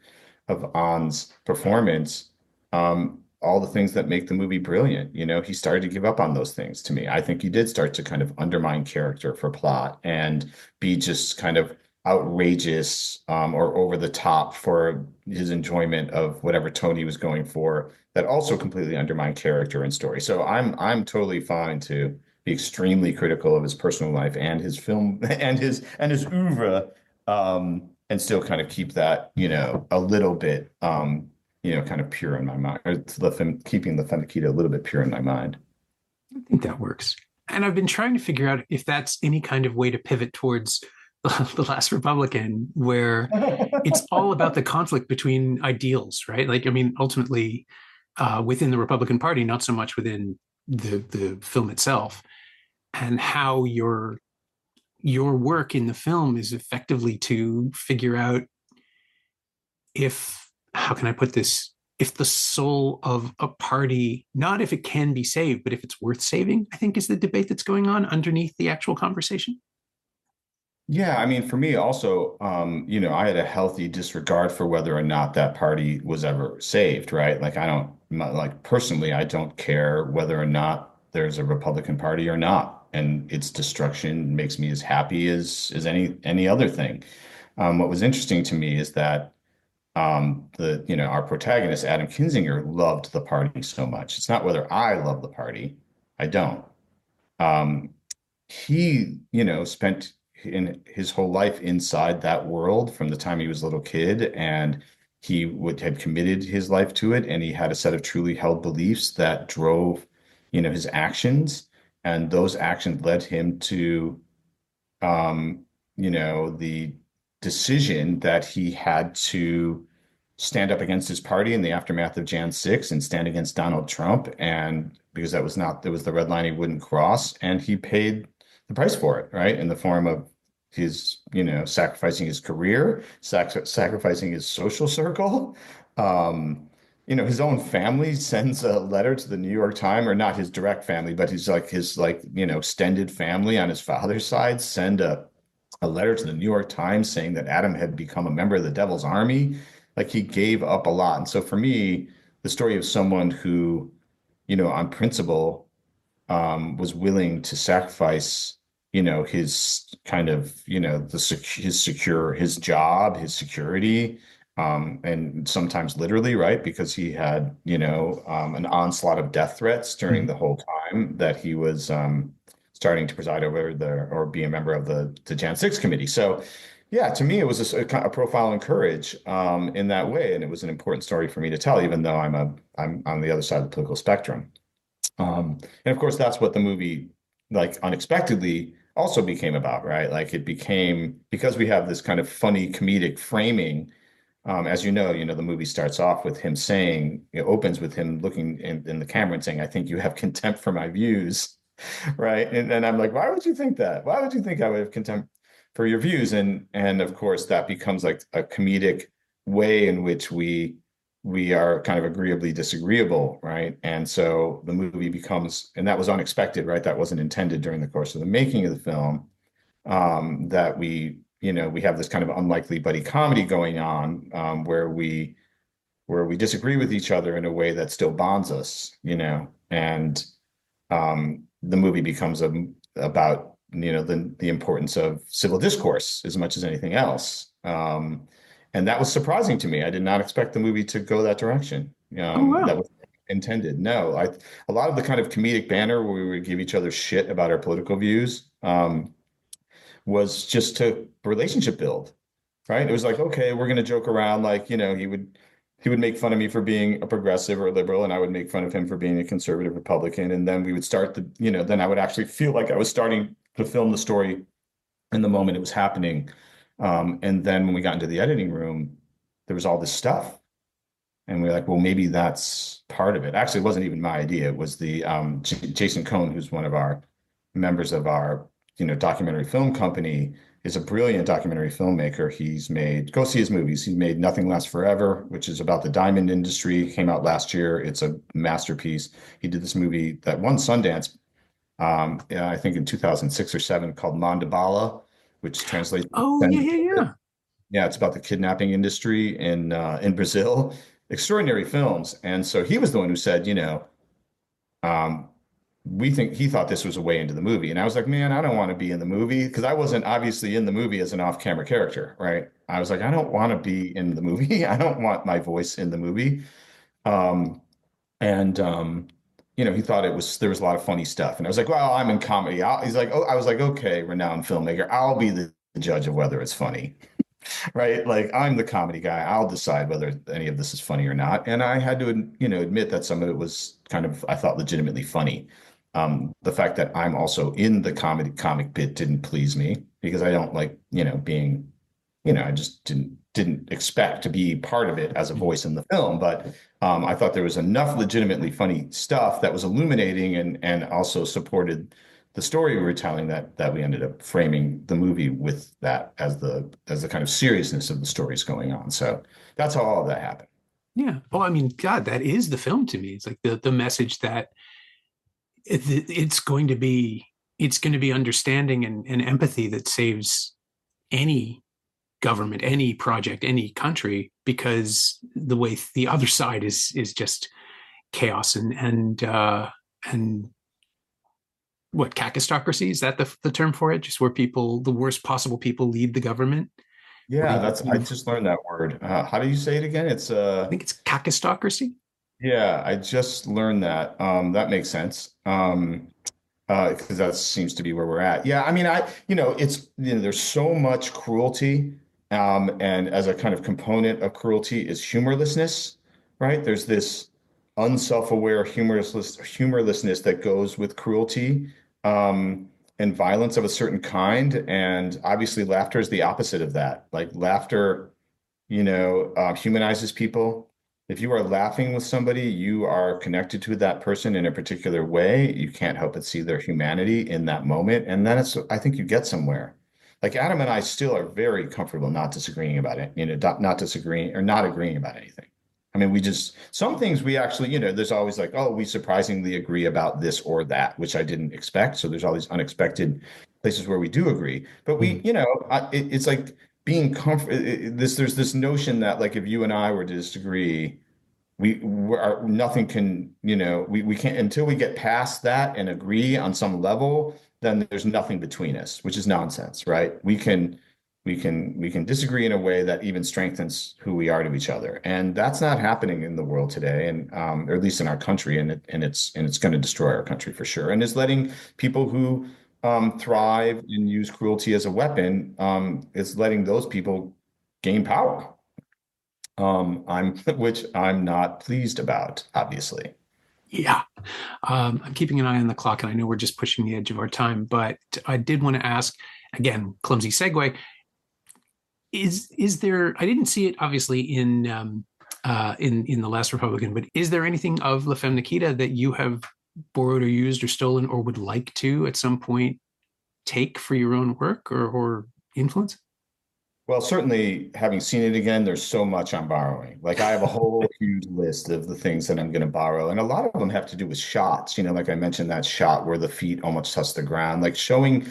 On's performance, all the things that make the movie brilliant. He started to give up on those things to me. I think he did start to kind of undermine character for plot and be just kind of outrageous, or over the top for his enjoyment of whatever tone he was going for. That also completely undermined character and story. So I'm totally fine to be extremely critical of his personal life and his film and his oeuvre, and still kind of keep that, a little bit, kind of pure in my mind, or keeping the Femikita a little bit pure in my mind. I think that works. And I've been trying to figure out if that's any kind of way to pivot towards the Last Republican, where it's all about the conflict between ideals, right? Like, I mean, ultimately, within the Republican Party, not so much within the film itself, and how your work in the film is effectively to figure out if how can I put this, if the soul of a party, not if it can be saved, but if it's worth saving, I think is the debate that's going on underneath the actual conversation. Yeah, I mean, for me also, I had a healthy disregard for whether or not that party was ever saved, right? Like, like personally, I don't care whether or not there's a Republican Party or not, and its destruction makes me as happy as any other thing. What was interesting to me is that our protagonist, Adam Kinzinger, loved the party so much. It's not whether I love the party, I don't. Um, he, spent in his whole life inside that world from the time he was a little kid, and he would had committed his life to it, and he had a set of truly held beliefs that drove, his actions, and those actions led him to, the decision that he had to stand up against his party in the aftermath of Jan 6 and stand against Donald Trump. And because that was the red line he wouldn't cross. And he paid the price for it, right? In the form of his, sacrificing his career, sacrificing his social circle. His own family sends a letter to the New York Times, or not his direct family, but his extended family on his father's side send a letter to the New York Times saying that Adam had become a member of the Devil's Army. Like he gave up a lot. And so for me, the story of someone who, on principle, was willing to sacrifice, his kind of, his job, his security, and sometimes literally, right? Because he had, an onslaught of death threats during the whole time that he was starting to preside over or be a member of the Jan 6 committee. So, yeah, to me, it was a profile in courage in that way, and it was an important story for me to tell, even though I'm on the other side of the political spectrum. And of course, that's what the movie, like unexpectedly, also became about, right? Like it became because we have this kind of funny comedic framing. As the movie starts off with him saying, it opens with him looking in the camera and saying, "I think you have contempt for my views," right? And I'm like, why would you think that? Why would you think I would have contempt for your views? And of course, that becomes like a comedic way in which we are kind of agreeably disagreeable, right? And so the movie becomes, and that was unexpected, right? That wasn't intended during the course of the making of the film. That we have this kind of unlikely buddy comedy going on, where we disagree with each other in a way that still bonds us, and the movie becomes about the importance of civil discourse as much as anything else. And that was surprising to me. I did not expect the movie to go that direction. Oh, That wow. was intended. No, a lot of the kind of comedic banter where we would give each other shit about our political views was just to relationship build, right? It was like, okay, we're going to joke around, like he would make fun of me for being a progressive or a liberal, and I would make fun of him for being a conservative Republican, and then we would start then I would actually feel like I was starting to film the story in the moment it was happening. And then when we got into the editing room, there was all this stuff. And we were like, well, maybe that's part of it. Actually, it wasn't even my idea. It was the Jason Cohn, who's one of our members of our, documentary film company, is a brilliant documentary filmmaker. Go see his movies. He made Nothing Lasts Forever, which is about the diamond industry. Came out last year. It's a masterpiece. He did this movie that won Sundance, yeah, I think in 2006 or seven, called Mandabala, which translates to Oh, yeah, yeah, yeah. yeah, it's about the kidnapping industry in Brazil. Extraordinary films. And so he was the one who said, um, he thought this was a way into the movie. And I was like, man, I don't want to be in the movie because I wasn't obviously in the movie as an off-camera character, right? I was like, I don't want to be in the movie. I don't want my voice in the movie. Um, and he thought there was a lot of funny stuff. And I was like, well, I'm in comedy. He's like, oh, I was like, okay, renowned filmmaker, I'll be the judge of whether it's funny. Right? Like I'm the comedy guy. I'll decide whether any of this is funny or not. And I had to, admit that some of it was kind of, I thought, legitimately funny. The fact that I'm also in the comic bit didn't please me because I don't like, being, I just didn't expect to be part of it as a voice in the film. But I thought there was enough legitimately funny stuff that was illuminating and also supported the story we were telling that we ended up framing the movie with that as the kind of seriousness of the stories going on. So that's how all of that happened. Yeah. Well, I mean, God, that is the film to me. It's like the message that it's going to be understanding and empathy that saves any government, any project, any country, because the way the other side is just chaos and what, kakistocracy, is that the term for it? Just where the worst possible people lead the government. Yeah, I just learned that word. How do you say it again? It's I think it's kakistocracy. yeah, I just learned that. That makes sense. Because that seems to be where we're at. Yeah, I mean, it's there's so much cruelty, and as a kind of component of cruelty is humorlessness, right? There's this unself-aware humorlessness that goes with cruelty, and violence of a certain kind, and obviously laughter is the opposite of that. Like laughter, humanizes people. If you are laughing with somebody, you are connected to that person in a particular way. You can't help but see their humanity in that moment. And then I think you get somewhere. Like Adam and I still are very comfortable not disagreeing about it, not disagreeing or not agreeing about anything. I mean, some things we actually, there's always like, oh, we surprisingly agree about this or that, which I didn't expect. So there's all these unexpected places where we do agree. But it's like being comfortable. There's this notion that like if you and I were to disagree, nothing can, we can't until we get past that and agree on some level, then there's nothing between us, which is nonsense, right? We can disagree in a way that even strengthens who we are to each other, and that's not happening in the world today, and or at least in our country, and it's going to destroy our country for sure, and is letting people who thrive and use cruelty as a weapon, is letting those people gain power. Which I'm not pleased about, obviously. Yeah. I'm keeping an eye on the clock, and I know we're just pushing the edge of our time, but I did want to ask, again, clumsy segue. Is there, I didn't see it obviously in The Last Republican, but is there anything of La Femme Nikita that you have borrowed or used or stolen or would like to at some point take for your own work or influence? Well, certainly having seen it again, there's so much I'm borrowing. Like I have a whole huge list of the things that I'm going to borrow, and a lot of them have to do with shots. Like I mentioned that shot where the feet almost touch the ground, like showing.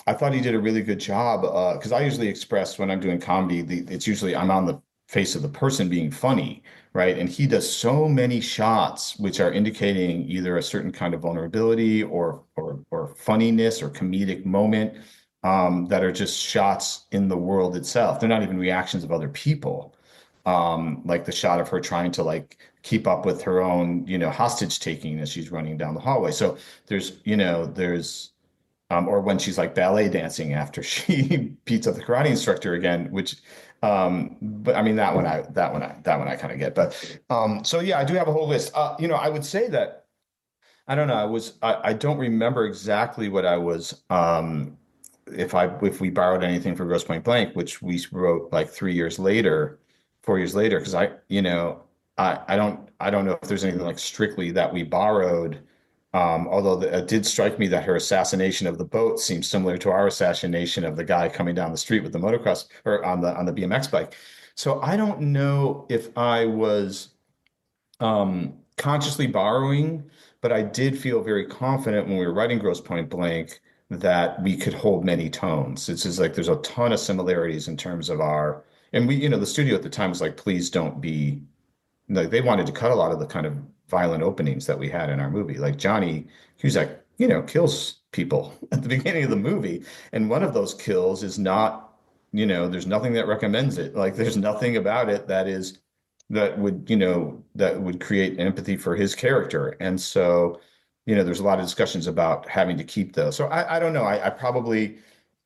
I thought he did a really good job because I usually express when I'm doing comedy, it's usually I'm on the face of the person being funny, right? And he does so many shots which are indicating either a certain kind of vulnerability or funniness or comedic moment, that are just shots in the world itself. They're not even reactions of other people. Like the shot of her trying to like keep up with her own, hostage taking as she's running down the hallway. So there's or when she's like ballet dancing after she beats up the karate instructor again, which, but I mean that one I kind of get. But so yeah, I do have a whole list. I would say that I don't know. I don't remember exactly what I was. If we borrowed anything for Grosse Point Blank, which we wrote like 3 years later, 4 years later, because I don't know if there's anything like strictly that we borrowed. Although it did strike me that her assassination of the boat seems similar to our assassination of the guy coming down the street with the motocross or on the BMX bike. So I don't know if I was consciously borrowing, but I did feel very confident when we were writing Grosse Point Blank that we could hold many tones. It's just like there's a ton of similarities in terms of and the studio at the time was like, please don't be like, they wanted to cut a lot of the kind of violent openings that we had in our movie. Like Johnny Cusack, kills people at the beginning of the movie. And one of those kills is not, there's nothing that recommends it. Like there's nothing about it that would create empathy for his character. And so, there's a lot of discussions about having to keep those. So I don't know. I probably,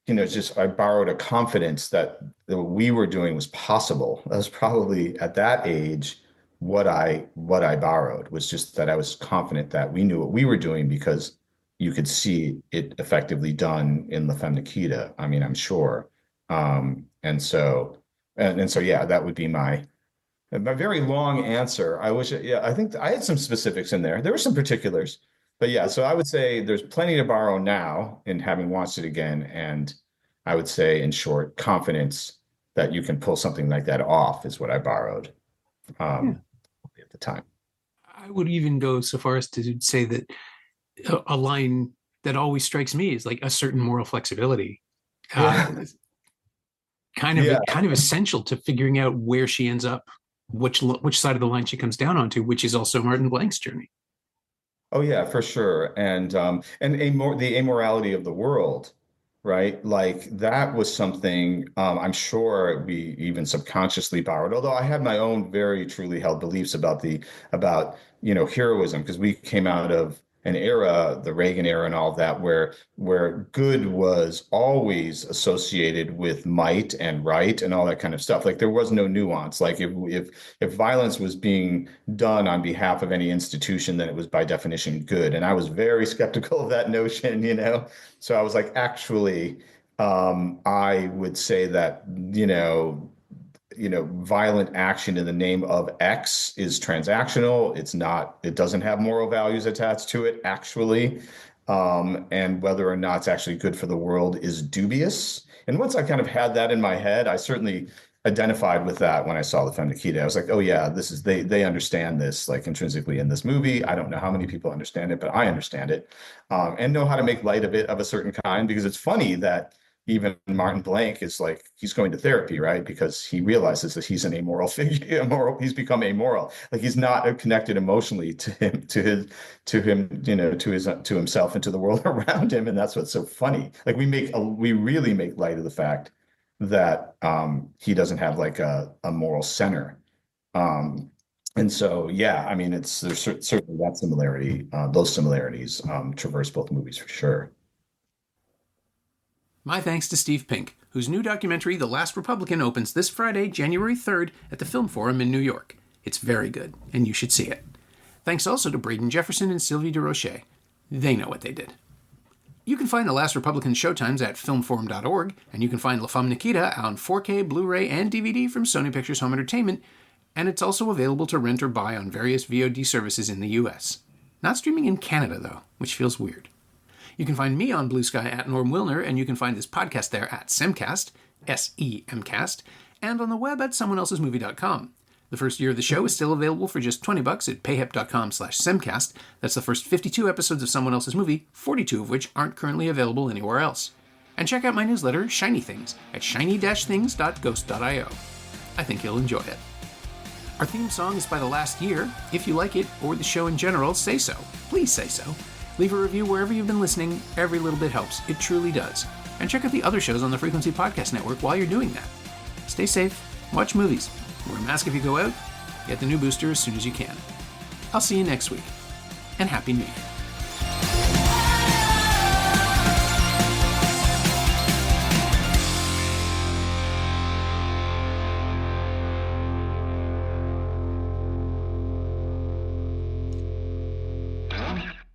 just I borrowed a confidence that what we were doing was possible. That was probably at that age what I borrowed, was just that I was confident that we knew what we were doing because you could see it effectively done in La Femme Nikita. I mean, I'm sure. And so yeah, that would be my very long answer. I think I had some specifics in there. There were some particulars, but yeah, so I would say there's plenty to borrow now in having watched it again. And I would say, in short, confidence that you can pull something like that off is what I borrowed Yeah. at the time. I would even go so far as to say that a line that always strikes me is like a certain moral flexibility. Yeah. Yeah. Kind of essential to figuring out where she ends up, which side of the line she comes down onto, which is also Martin Blank's journey. Oh yeah, for sure. And the amorality of the world, right? Like that was something, I'm sure we even subconsciously borrowed. Although I had my own very truly held beliefs about heroism, because we came out of an era, the Reagan era and all of that, where good was always associated with might and right and all that kind of stuff. Like there was no nuance. Like if violence was being done on behalf of any institution, then it was by definition good. And I was very skeptical of that notion. So I was like, actually, I would say that, violent action in the name of X is transactional. It doesn't have moral values attached to it, actually. And whether or not it's actually good for the world is dubious. And once I kind of had that in my head, I certainly identified with that when I saw the Femme Nikita. I was like, oh yeah, they understand this like intrinsically in this movie. I don't know how many people understand it, but I understand it, and know how to make light of it of a certain kind, because it's funny that even Martin Blank is like, he's going to therapy, right? Because he realizes that he's an amoral figure, he's become amoral. Like he's not connected emotionally to himself and to the world around him. And that's what's so funny. Like we really make light of the fact that he doesn't have like a moral center. And so, yeah, I mean, there's certainly that similarity, those similarities traverse both movies for sure. My thanks to Steve Pink, whose new documentary, The Last Republican, opens this Friday, January 3rd, at the Film Forum in New York. It's very good, and you should see it. Thanks also to Braden Jefferson and Sylvie DeRoche. They know what they did. You can find The Last Republican showtimes at filmforum.org, and you can find La Femme Nikita on 4K, Blu-ray, and DVD from Sony Pictures Home Entertainment, and it's also available to rent or buy on various VOD services in the US. Not streaming in Canada, though, which feels weird. You can find me on Blue Sky at Norm Wilner, and you can find this podcast there at Semcast, S-E-M-Cast, and on the web at someoneelsesmovie.com. The first year of the show is still available for just $20 at payhip.com/Semcast. That's the first 52 episodes of Someone Else's Movie, 42 of which aren't currently available anywhere else. And check out my newsletter, Shiny Things, at shiny-things.ghost.io. I think you'll enjoy it. Our theme song is by The Last Year. If you like it, or the show in general, say so. Please say so. Leave a review wherever you've been listening. Every little bit helps. It truly does. And check out the other shows on the Frequency Podcast Network while you're doing that. Stay safe. Watch movies. Wear a mask if you go out. Get the new booster as soon as you can. I'll see you next week. And Happy New Year.